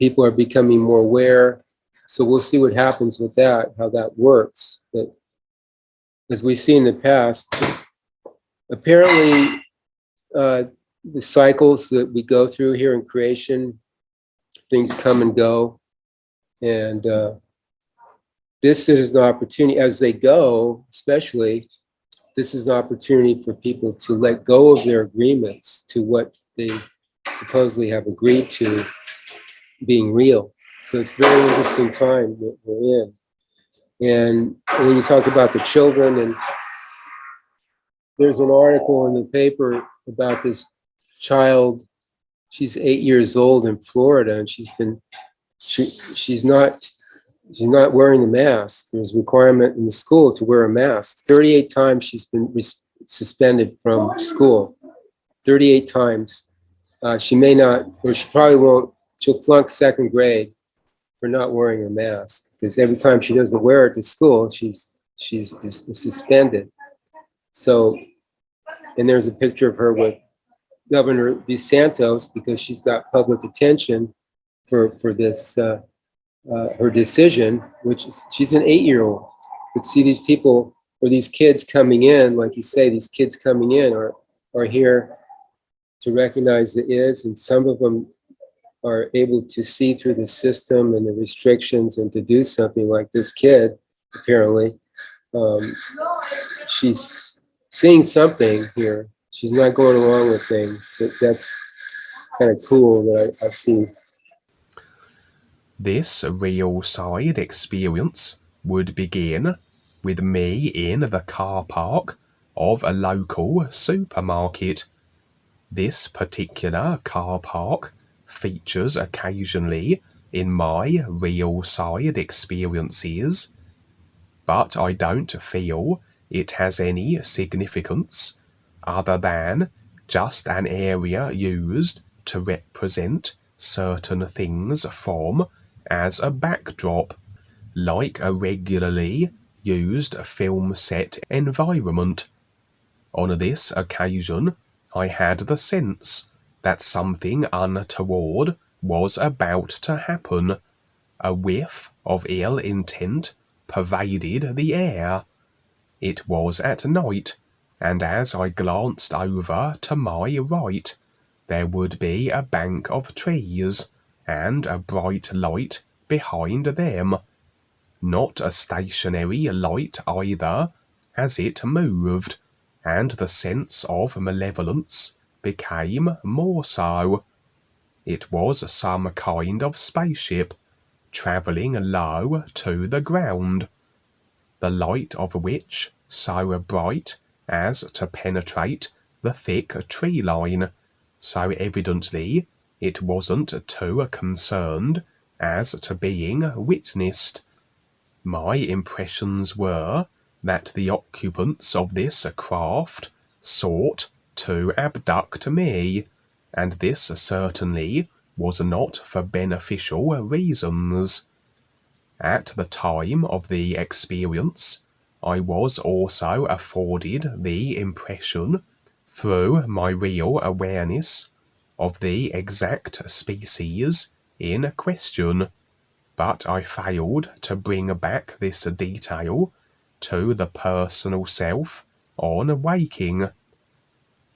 People are becoming more aware. So we'll see what happens with that, how that works. But as we've seen in the past, apparently the cycles that we go through here in creation, things come and go. And this is an opportunity, as they go, especially, this is an opportunity for people to let go of their agreements to what they supposedly have agreed to being real. So it's a very interesting time that we're in. And when you talk about the children, and there's an article in the paper about this child. She's 8 years old in Florida, and she's not wearing the mask. There's a requirement in the school to wear a mask. 38 times she's been suspended from school. 38 times. She may not, or she probably won't. She'll flunk second grade for not wearing a mask, because every time she doesn't wear it to school, she's suspended. So, and there's a picture of her with Governor DeSantis, because she's got public attention for this her decision, which is, she's an 8-year-old. But see, these people, or these kids coming in, like you say, these kids coming in are here to recognize the is, and some of them are able to see through the system and the restrictions and to do something like this kid, apparently. She's seeing something here. She's not going along with things. So that's kind of cool that I see. This real side experience would begin with me in the car park of a local supermarket. This particular car park features occasionally in my real side experiences, but I don't feel it has any significance other than just an area used to represent certain things from as a backdrop, like a regularly used film set environment. On this occasion, I had the sense that something untoward was about to happen. A whiff of ill intent pervaded the air. It was at night, and as I glanced over to my right, there would be a bank of trees and a bright light behind them. not a stationary light either, as it moved, and the sense of malevolence became more so. It was some kind of spaceship, travelling low to the ground, the light of which so bright as to penetrate the thick tree line, so evidently it wasn't too concerned as to being witnessed. My impressions were that the occupants of this craft sought to abduct me, and this certainly was not for beneficial reasons. At the time of the experience, I was also afforded the impression, through my real awareness, of the exact species in question, but I failed to bring back this detail to the personal self on waking.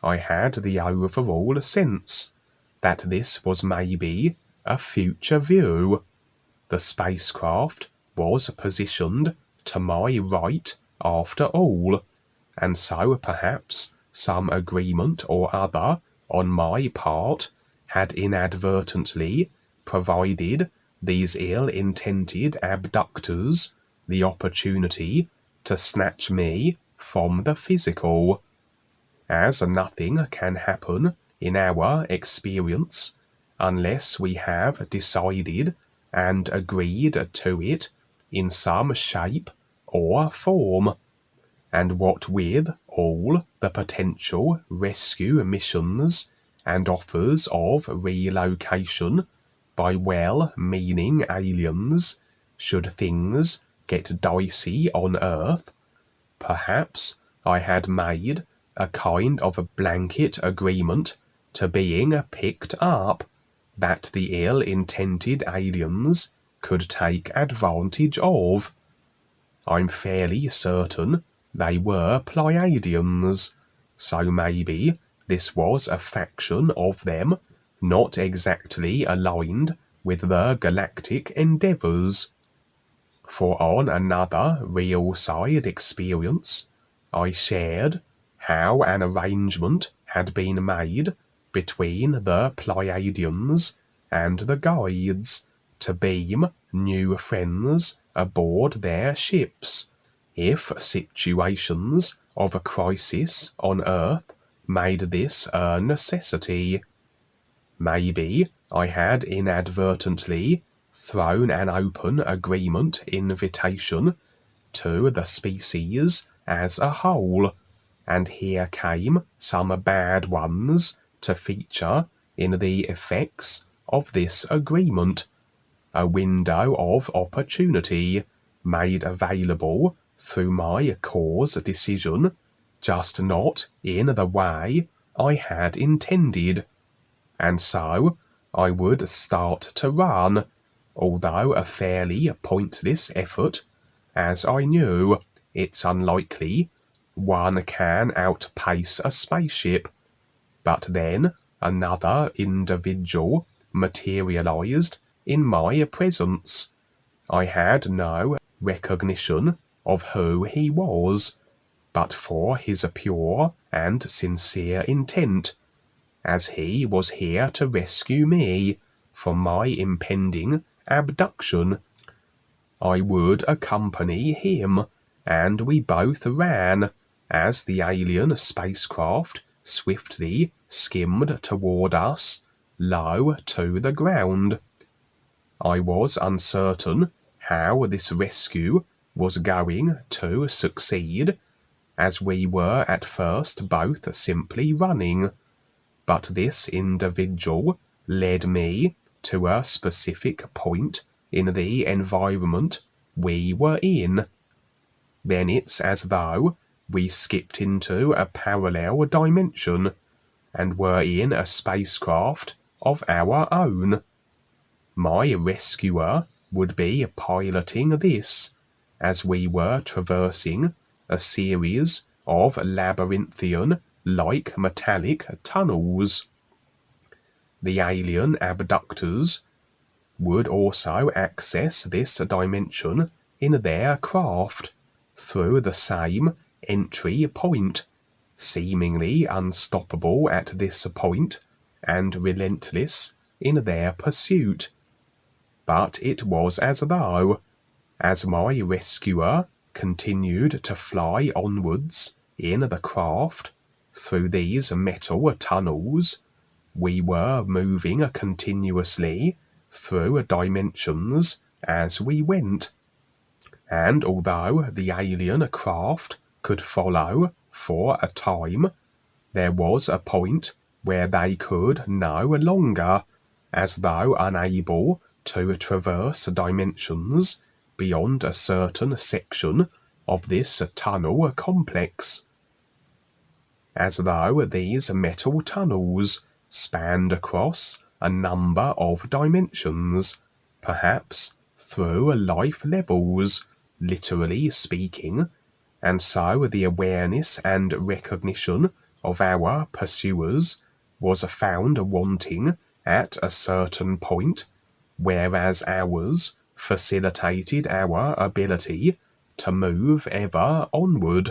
I had the overall sense that this was maybe a future view. The spacecraft was positioned to my right after all, and so perhaps some agreement or other on my part had inadvertently provided these ill-intended abductors the opportunity to snatch me from the physical. As nothing can happen in our experience unless we have decided and agreed to it in some shape or form, and what with all the potential rescue missions and offers of relocation by well-meaning aliens, should things get dicey on Earth, perhaps I had made a kind of a blanket agreement to being picked up, that the ill-intended aliens could take advantage of. I'm fairly certain they were Pleiadians, so maybe this was a faction of them not exactly aligned with the galactic endeavours. For on another real side experience, I shared how an arrangement had been made between the Pleiadians and the guides to beam new friends aboard their ships, if situations of a crisis on Earth made this a necessity. Maybe I had inadvertently thrown an open agreement invitation to the species as a whole, and here came some bad ones to feature in the effects of this agreement, a window of opportunity made available through my cause decision, just not in the way I had intended. And so I would start to run, although a fairly pointless effort, as I knew it's unlikely one can outpace a spaceship. But then another individual materialized in my presence. I had no recognition of who he was, but for his pure and sincere intent, as he was here to rescue me from my impending abduction. I would accompany him, and we both ran as the alien spacecraft swiftly skimmed toward us, low to the ground. I was uncertain how this rescue was going to succeed, as we were at first both simply running, but this individual led me to a specific point in the environment we were in. Then it's as though we skipped into a parallel dimension and were in a spacecraft of our own. My rescuer would be piloting this, as we were traversing a series of labyrinthian-like metallic tunnels. The alien abductors would also access this dimension in their craft through the same entry point, seemingly unstoppable at this point and relentless in their pursuit. But it was as though, as my rescuer continued to fly onwards in the craft through these metal tunnels, we were moving continuously through dimensions as we went. And although the alien craft could follow for a time, there was a point where they could no longer, as though unable to traverse dimensions beyond a certain section of this tunnel complex. As though these metal tunnels spanned across a number of dimensions, perhaps through life levels, literally speaking, and so the awareness and recognition of our pursuers was found wanting at a certain point, whereas ours facilitated our ability to move ever onward.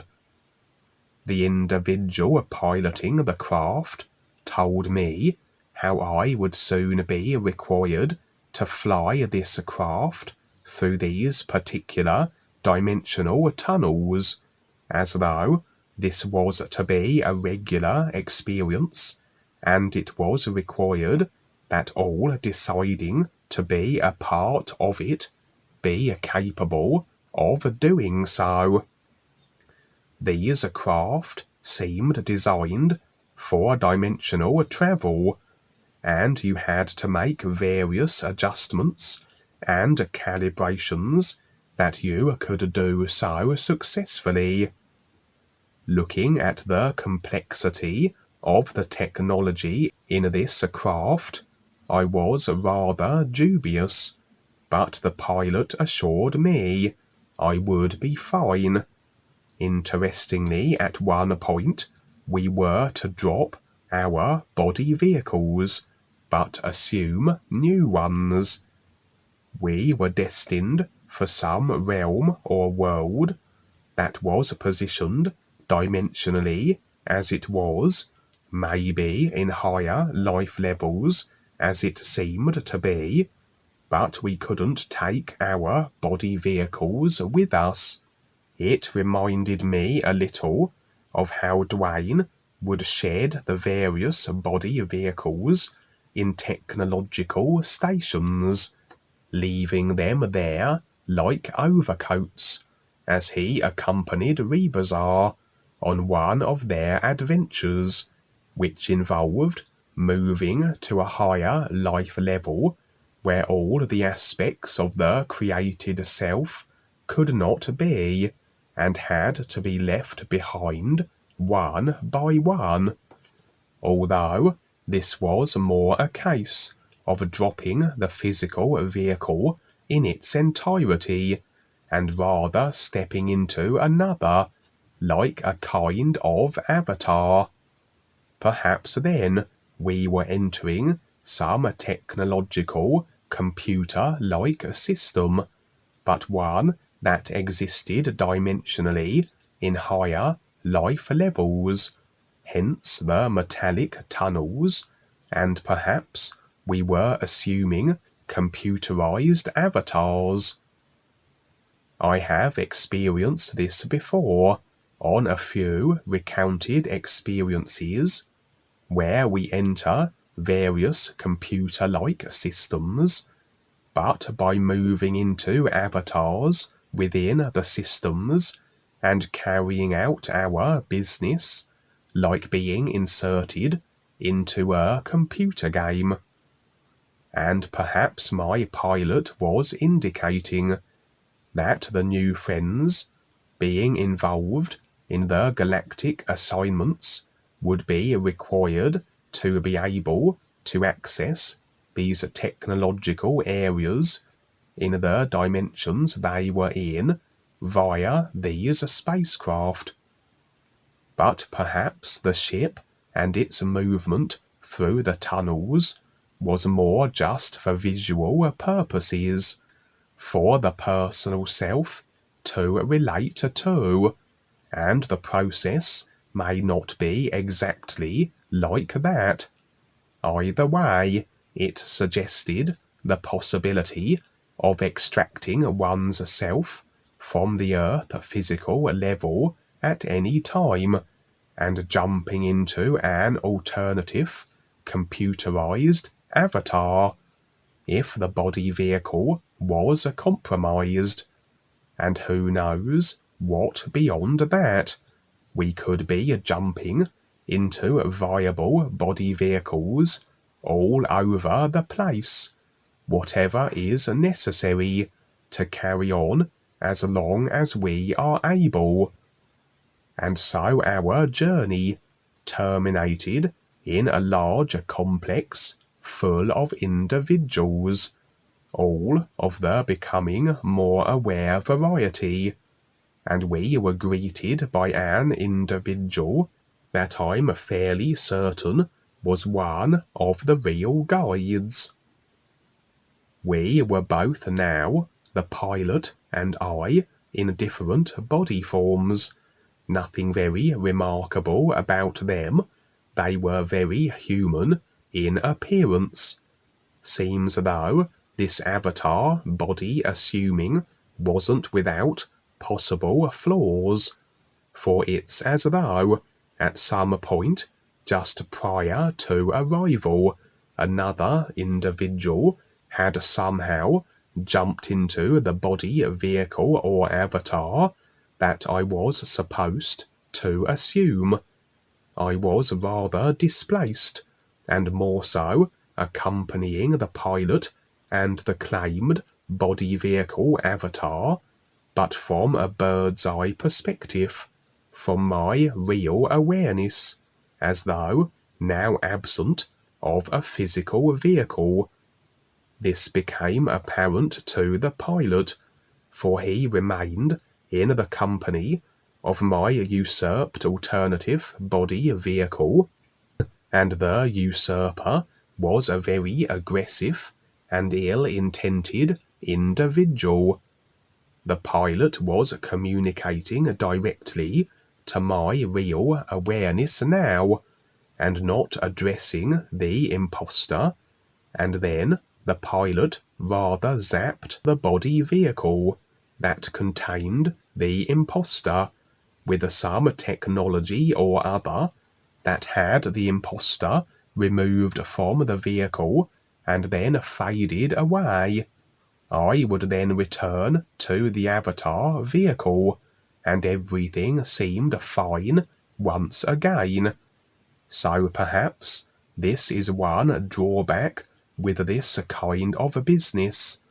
The individual piloting the craft told me how I would soon be required to fly this craft through these particular dimensional tunnels, as though this was to be a regular experience, and it was required that all deciding to be a part of it be capable of doing so. These craft seemed designed for dimensional travel, and you had to make various adjustments and calibrations that you could do so successfully. Looking at the complexity of the technology in this craft, I was rather dubious, but the pilot assured me I would be fine. Interestingly, at one point, we were to drop our body vehicles, but assume new ones. We were destined for some realm or world that was positioned dimensionally as it was, maybe in higher life levels as it seemed to be, but we couldn't take our body vehicles with us. It reminded me a little of how Dwayne would shed the various body vehicles in technological stations, leaving them there like overcoats, as he accompanied REBISAR on one of their adventures, which involved moving to a higher life level where all the aspects of the created self could not be, and had to be left behind one by one, although this was more a case of dropping the physical vehicle in its entirety, and rather stepping into another, like a kind of avatar. Perhaps then we were entering some technological, computer-like system, but one that existed dimensionally in higher life levels, hence the metallic tunnels, and perhaps we were assuming computerized avatars. I have experienced this before on a few recounted experiences, where we enter various computer-like systems, but by moving into avatars within the systems and carrying out our business, like being inserted into a computer game. And perhaps my pilot was indicating that the new friends, being involved in the galactic assignments, would be required to be able to access these technological areas in the dimensions they were in via these spacecraft. But perhaps the ship and its movement through the tunnels was more just for visual purposes, for the personal self to relate to, and the process may not be exactly like that. Either way, it suggested the possibility of extracting one's self from the Earth physical level at any time and jumping into an alternative computerized avatar if the body vehicle was compromised. And who knows what beyond that? We could be jumping into viable body vehicles all over the place, whatever is necessary to carry on as long as we are able. And so our journey terminated in a large complex full of individuals, all of the becoming more aware variety, and we were greeted by an individual that I'm fairly certain was one of the real guides. We were both now, the pilot and I, in different body forms. Nothing very remarkable about them. They were very human in appearance. Seems though this avatar body assuming wasn't without possible flaws, for it's as though at some point just prior to arrival another individual had somehow jumped into the body vehicle or avatar that I was supposed to assume. I was rather displaced, and more so accompanying the pilot and the claimed body vehicle avatar, but from a bird's eye perspective, from my real awareness, as though now absent of a physical vehicle. This became apparent to the pilot, for he remained in the company of my usurped alternative body vehicle, and the usurper was a very aggressive and ill-intended individual. The pilot was communicating directly to my real awareness now, and not addressing the imposter, and then the pilot rather zapped the body vehicle that contained the imposter with some technology or other that had the imposter removed from the vehicle and then faded away. I would then return to the avatar vehicle, and everything seemed fine once again. So perhaps this is one drawback with this kind of business,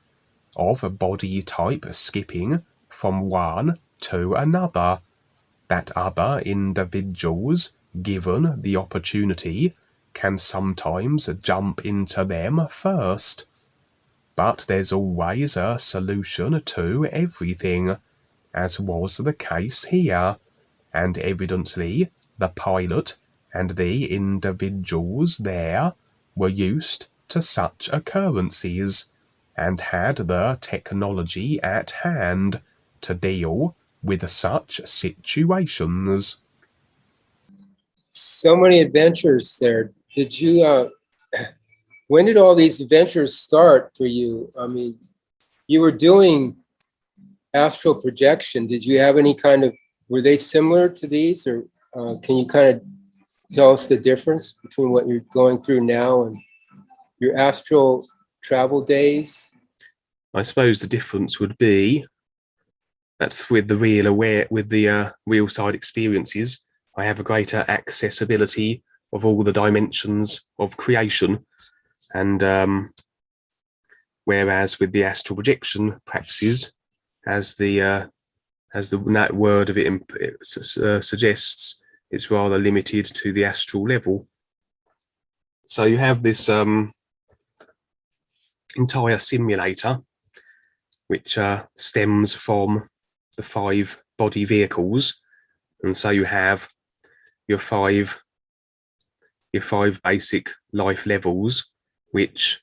of body type skipping from one to another, that other individuals, given the opportunity, can sometimes jump into them first. But there's always a solution to everything, as was the case here, and evidently the pilot and the individuals there were used to such occurrences, and had the technology at hand to deal with such situations. So many adventures there. Did you, when did all these adventures start for you? I mean, you were doing astral projection. Did you have any kind of, were they similar to these, or can you kind of tell us the difference between what you're going through now and your astral travel days? I suppose the difference would be that's with the real side experiences, I have a greater accessibility of all the dimensions of creation, and whereas with the astral projection practices, as the word of it suggests, it's rather limited to the astral level. So you have this entire simulator, which stems from the 5 body vehicles, and so you have your five basic life levels, which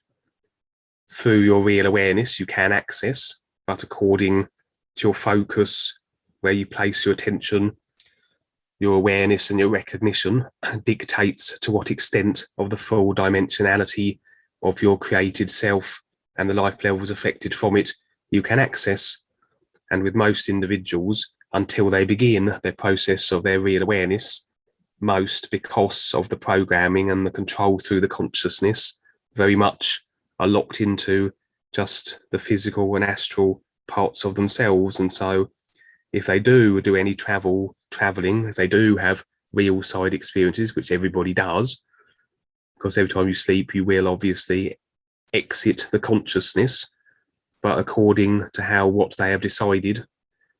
through your real awareness you can access but according to your focus, where you place your attention, your awareness and your recognition dictates to what extent of the full dimensionality of your created self and the life levels affected from it you can access. And with most individuals, until they begin their process of their real awareness, most, because of the programming and the control through the consciousness, very much are locked into just the physical and astral parts of themselves. And so if they do any traveling, if they do have real side experiences, which everybody does, because every time you sleep, you will obviously exit the consciousness, but according to what they have decided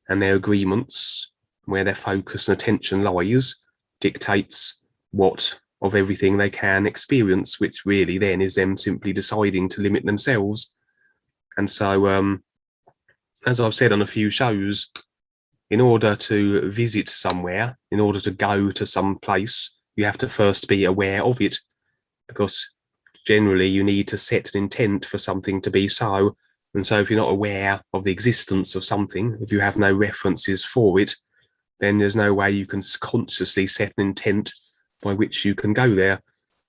and their agreements, where their focus and attention lies, dictates what of everything they can experience, which really then is them simply deciding to limit themselves. And so, as I've said on a few shows, in order to visit somewhere, in order to go to some place, you have to first be aware of it, because generally you need to set an intent for something to be so. And so if you're not aware of the existence of something, if you have no references for it, then there's no way you can consciously set an intent by which you can go there.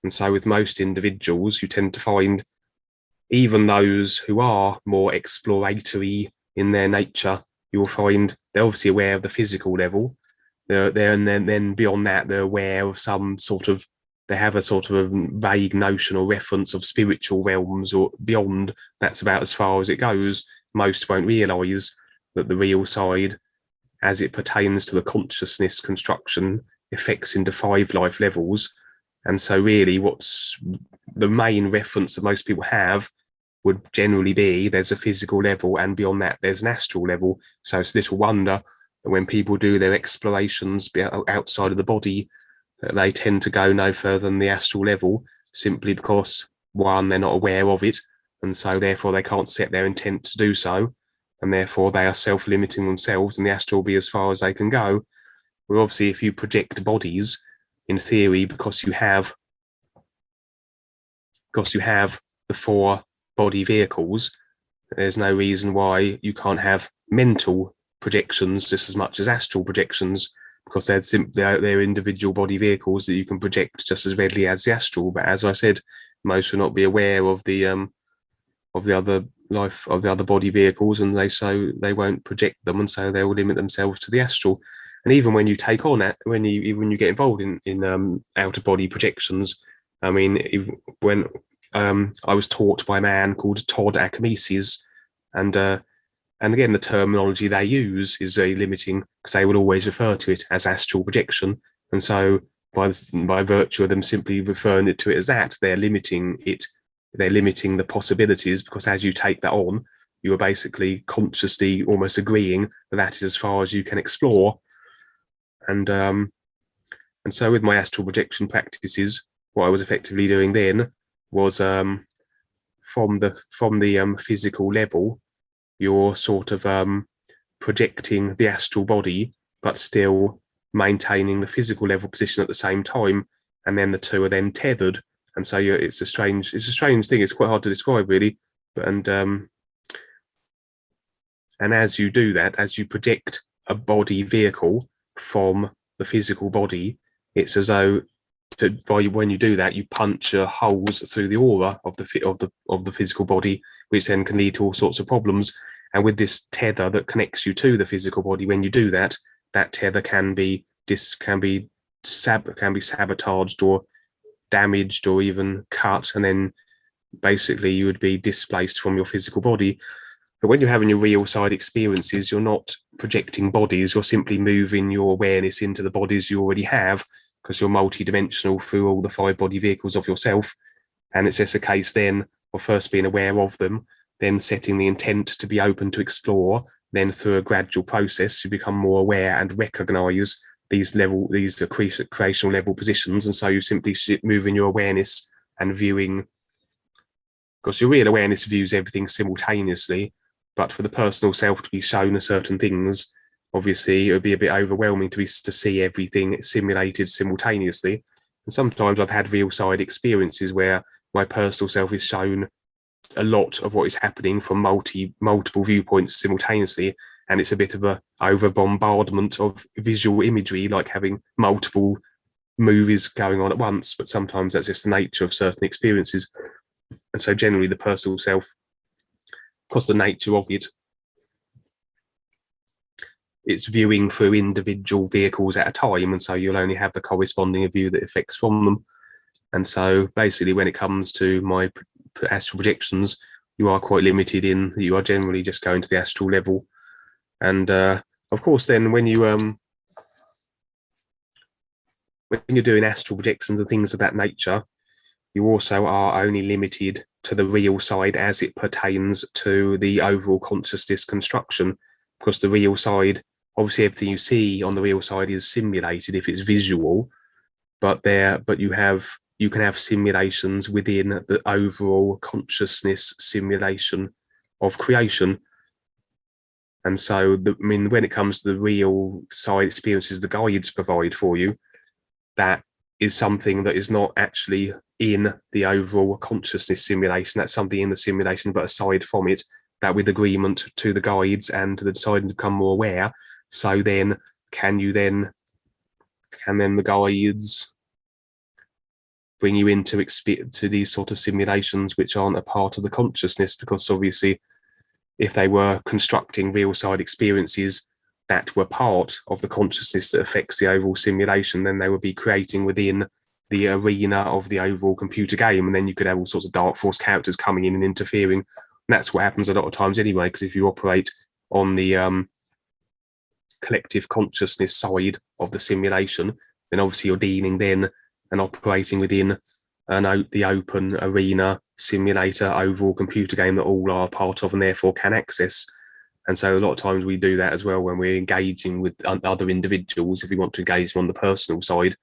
And so with most individuals, you tend to find, even those who are more exploratory in their nature, you will find they're obviously aware of the physical level. And then beyond that, they're aware of they have a sort of a vague notion or reference of spiritual realms, or beyond. That's about as far as it goes. Most won't realise that the real side, as it pertains to the consciousness construction, affects into 5 life levels. And so really what's the main reference that most people have would generally be there's a physical level, and beyond that there's an astral level. So it's little wonder that when people do their explorations outside of the body, they tend to go no further than the astral level, simply because, one, they're not aware of it, and so therefore they can't set their intent to do so, and therefore they are self-limiting themselves, and the astral will be as far as they can go. Well, obviously, if you project bodies, in theory, because you have the 4 body vehicles, there's no reason why you can't have mental projections just as much as astral projections, because they're individual body vehicles that you can project just as readily as the astral. But as I said, most will not be aware of the other body vehicles, and they won't project them, and so they will limit themselves to the astral. And even when you take on that, when you get involved in outer body projections, I mean, when I was taught by a man called Todd Akameses, and again, the terminology they use is very limiting, because they will always refer to it as astral projection. And so by virtue of them simply referring to it as that, they're limiting it. They're limiting the possibilities, because as you take that on, you are basically consciously almost agreeing that is as far as you can explore. And so with my astral projection practices, what I was effectively doing then was from the physical level, you're sort of projecting the astral body, but still maintaining the physical level position at the same time, and then the two are then tethered. And so it's a strange thing. It's quite hard to describe, really. And as you do that, as you project a body vehicle from the physical body, it's as though when you do that, you punch holes through the aura of the physical body, which then can lead to all sorts of problems. And with this tether that connects you to the physical body, when you do that, that tether can be sabotaged or damaged or even cut, and then basically you would be displaced from your physical body. But when you're having your real side experiences, you're not projecting bodies, you're simply moving your awareness into the bodies you already have, because you're multi-dimensional through all the 5 body vehicles of yourself. And it's just a case then of first being aware of them, then setting the intent to be open to explore, then through a gradual process you become more aware and recognize these creational level positions. And so you simply move in your awareness and viewing, because your real awareness views everything simultaneously, but for the personal self to be shown certain things, obviously it would be a bit overwhelming to see everything simulated simultaneously. And sometimes I've had real side experiences where my personal self is shown a lot of what is happening from multiple viewpoints simultaneously, and it's a bit of a over bombardment of visual imagery, like having multiple movies going on at once. But sometimes that's just the nature of certain experiences, and so generally the personal self, because the nature of it, it's viewing through individual vehicles at a time, and so you'll only have the corresponding view that affects from them. And so basically when it comes to my astral projections, you are quite limited in, you are generally just going to the astral level. And of course then when you're doing astral projections and things of that nature, you also are only limited to the real side as it pertains to the overall consciousness construction, because the real side, obviously everything you see on the real side is simulated if it's visual, but you can have simulations within the overall consciousness simulation of creation. And so, when it comes to the real side experiences the guides provide for you, that is something that is not actually in the overall consciousness simulation. That's something in the simulation, but aside from it, that with agreement to the guides and to the deciding to become more aware. So then, can the guides bring you into these sort of simulations which aren't a part of the consciousness? Because obviously if they were constructing real side experiences that were part of the consciousness that affects the overall simulation, then they would be creating within the arena of the overall computer game, and then you could have all sorts of dark force characters coming in and interfering. And that's what happens a lot of times anyway, because if you operate on the collective consciousness side of the simulation, then obviously you're dealing then and operating within the open arena simulator overall computer game that all are part of and therefore can access. And so a lot of times we do that as well when we're engaging with other individuals, if we want to engage them on the personal side.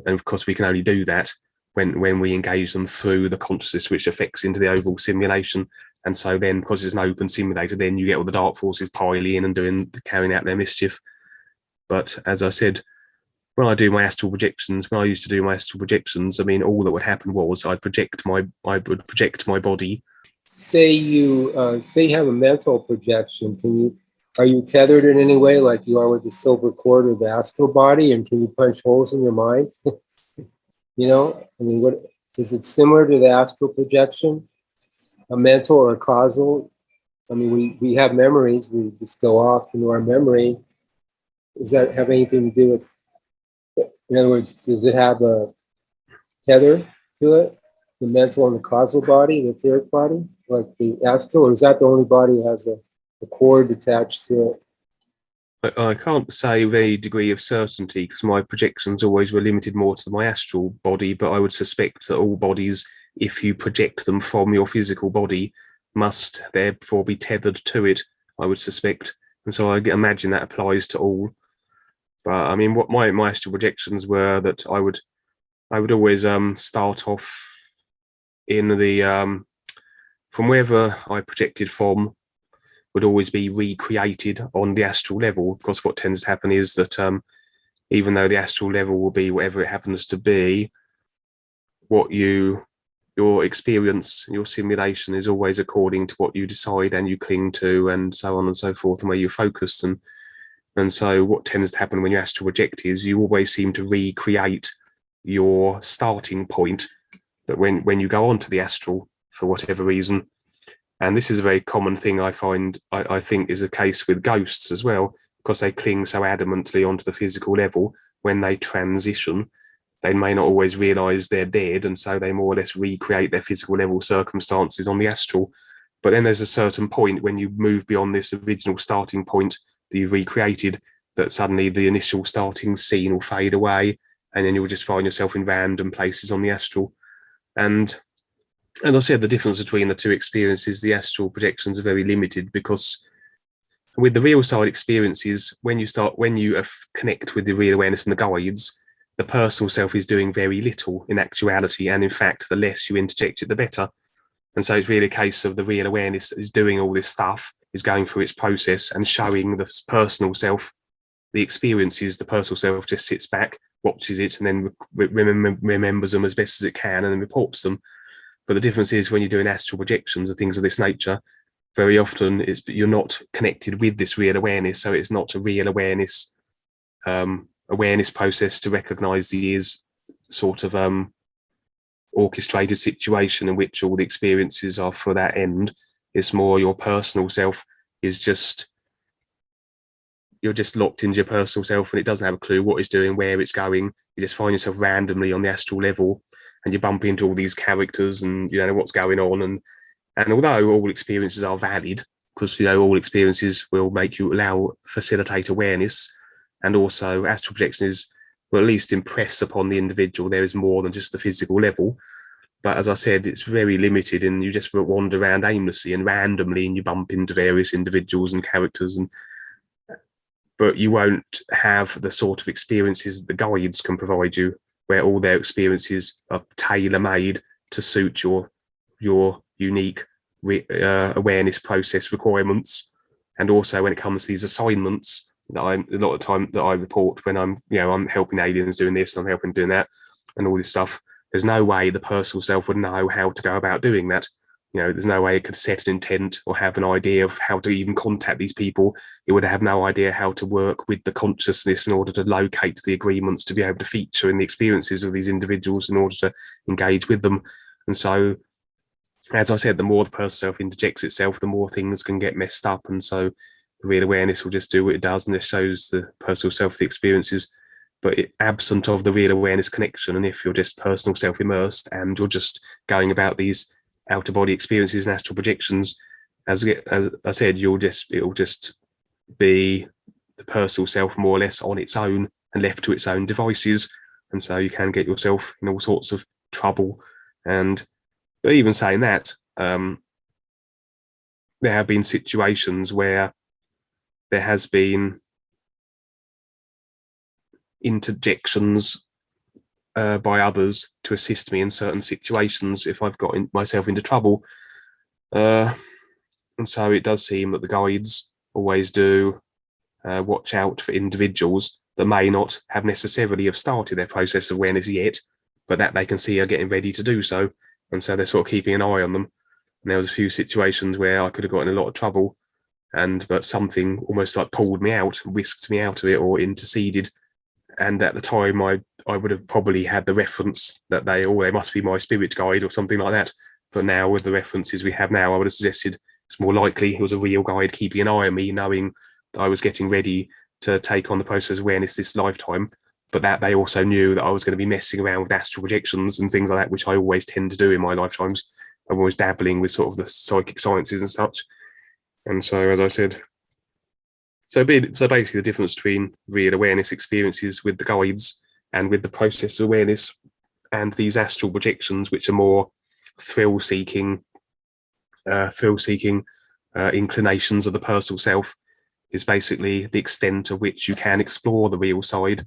And of course we can only do that when we engage them through the consciousness which affects into the overall simulation. And so then, because it's an open simulator, then you get all the dark forces piling in and carrying out their mischief. But as I said, when I do my astral projections, when I used to do my astral projections, I mean, all that would happen was I would project my body. Say you have a mental projection. Are you tethered in any way, like you are with the silver cord of the astral body, and can you punch holes in your mind? I mean, what is it similar to the astral projection, a mental or a causal? I mean, we have memories. We just go off into our memory. Does that have anything to do with? In other words, does it have a tether to it, the mental and the causal body, the etheric body, like the astral, or is that the only body that has a cord attached to it? I can't say with any degree of certainty, because my projections always were limited more to my astral body, but I would suspect that all bodies, if you project them from your physical body, must therefore be tethered to it, I would suspect. And so I imagine that applies to all. But I mean, what my astral projections were that I would always start off in the from wherever I projected from would always be recreated on the astral level, because what tends to happen is that even though the astral level will be whatever it happens to be, what your experience, your simulation is always according to what you decide and you cling to, and so on and so forth, and where you're focused. And so what tends to happen when you astral project is you always seem to recreate your starting point, that when you go onto the astral for whatever reason. And this is a very common thing I find, I think is a case with ghosts as well, because they cling so adamantly onto the physical level. When they transition, they may not always realize they're dead, and so they more or less recreate their physical level circumstances on the astral. But then there's a certain point when you move beyond this original starting point that you've recreated, that suddenly the initial starting scene will fade away, and then you'll just find yourself in random places on the astral. And I said, the difference between the two experiences, the astral projections are very limited, because with the real side experiences, when you connect with the real awareness and the guides, the personal self is doing very little in actuality, and in fact the less you interject it, the better. And so it's really a case of the real awareness is doing all this stuff, is going through its process and showing the personal self the experiences. The personal self just sits back, watches it, and then remembers them as best as it can, and then reports them. But the difference is when you're doing astral projections and things of this nature, very often you're not connected with this real awareness, so it's not a real awareness awareness process to recognize the is sort of orchestrated situation in which all the experiences are for that end. It's more your personal self is just, you're just locked into your personal self, and it doesn't have a clue what it's doing, where it's going. You just find yourself randomly on the astral level, and you bump into all these characters, and you don't know what's going on. And although all experiences are valid, because all experiences will make you facilitate awareness, and also astral projection will at least impress upon the individual there is more than just the physical level. But as I said, it's very limited, and you just wander around aimlessly and randomly, and you bump into various individuals and characters, but you won't have the sort of experiences that the guides can provide you, where all their experiences are tailor-made to suit your unique awareness process requirements. And also when it comes to these assignments that a lot of time that I report when I'm helping aliens doing this, I'm helping doing that, and all this stuff, there's no way the personal self would know how to go about doing that. There's no way it could set an intent or have an idea of how to even contact these people. It would have no idea how to work with the consciousness in order to locate the agreements to be able to feature in the experiences of these individuals in order to engage with them. And so, as I said, the more the personal self interjects itself, the more things can get messed up. And so the real awareness will just do what it does, and it shows the personal self the experiences, but absent of the real awareness connection. And if you're just personal self immersed and you're just going about these outer body experiences and astral projections, as I said, it'll just be the personal self more or less on its own and left to its own devices. And so you can get yourself in all sorts of trouble. But even saying that, there have been situations where there has been interjections by others to assist me in certain situations if I've got myself into trouble. And so it does seem that the guides always do watch out for individuals that may not have necessarily have started their process of awareness yet, but that they can see are getting ready to do so. And so they're sort of keeping an eye on them. And there was a few situations where I could have gotten in a lot of trouble, but something almost like pulled me out, whisked me out of it, or interceded. And at the time, I would have probably had the reference that they must be my spirit guide or something like that. But now, with the references we have now, I would have suggested it's more likely it was a real guide keeping an eye on me, knowing that I was getting ready to take on the process of awareness this lifetime. But that they also knew that I was going to be messing around with astral projections and things like that, which I always tend to do in my lifetimes. I'm always dabbling with sort of the psychic sciences and such. And so, as I said, so basically the difference between real awareness experiences with the guides and with the process of awareness and these astral projections, which are more thrill-seeking inclinations of the personal self, is basically the extent to which you can explore the real side,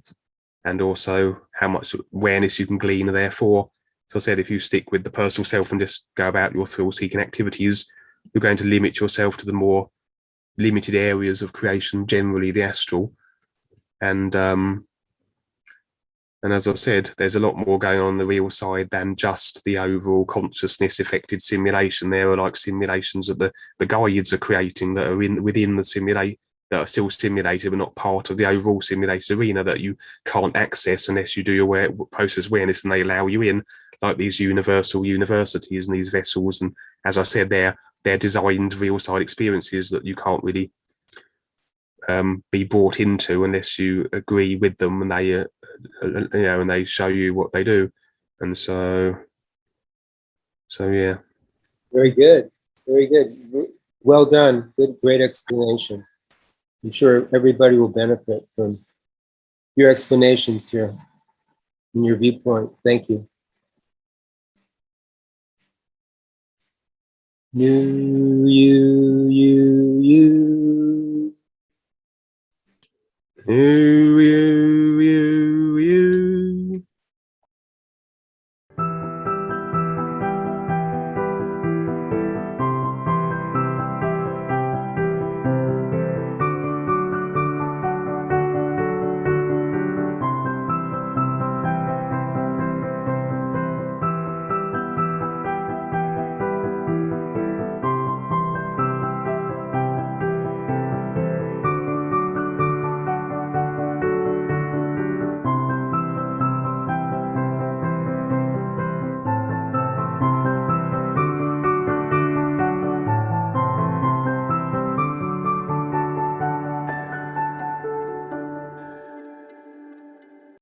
and also how much awareness you can glean therefore. So I said, if you stick with the personal self and just go about your thrill-seeking activities, you're going to limit yourself to the more limited areas of creation, generally the astral. And as I said, there's a lot more going on the real side than just the overall consciousness affected simulation. There are like simulations that the guides are creating that are within the simulate, that are still simulated but not part of the overall simulated arena, that you can't access unless you do your process awareness and they allow you in, like these universal universities and these vessels. And as I said, they're designed real side experiences that you can't really be brought into unless you agree with them, and they and they show you what they do. And so yeah. Very good. Very good. Well done. Good, great explanation. I'm sure everybody will benefit from your explanations here and your viewpoint. Thank you. You.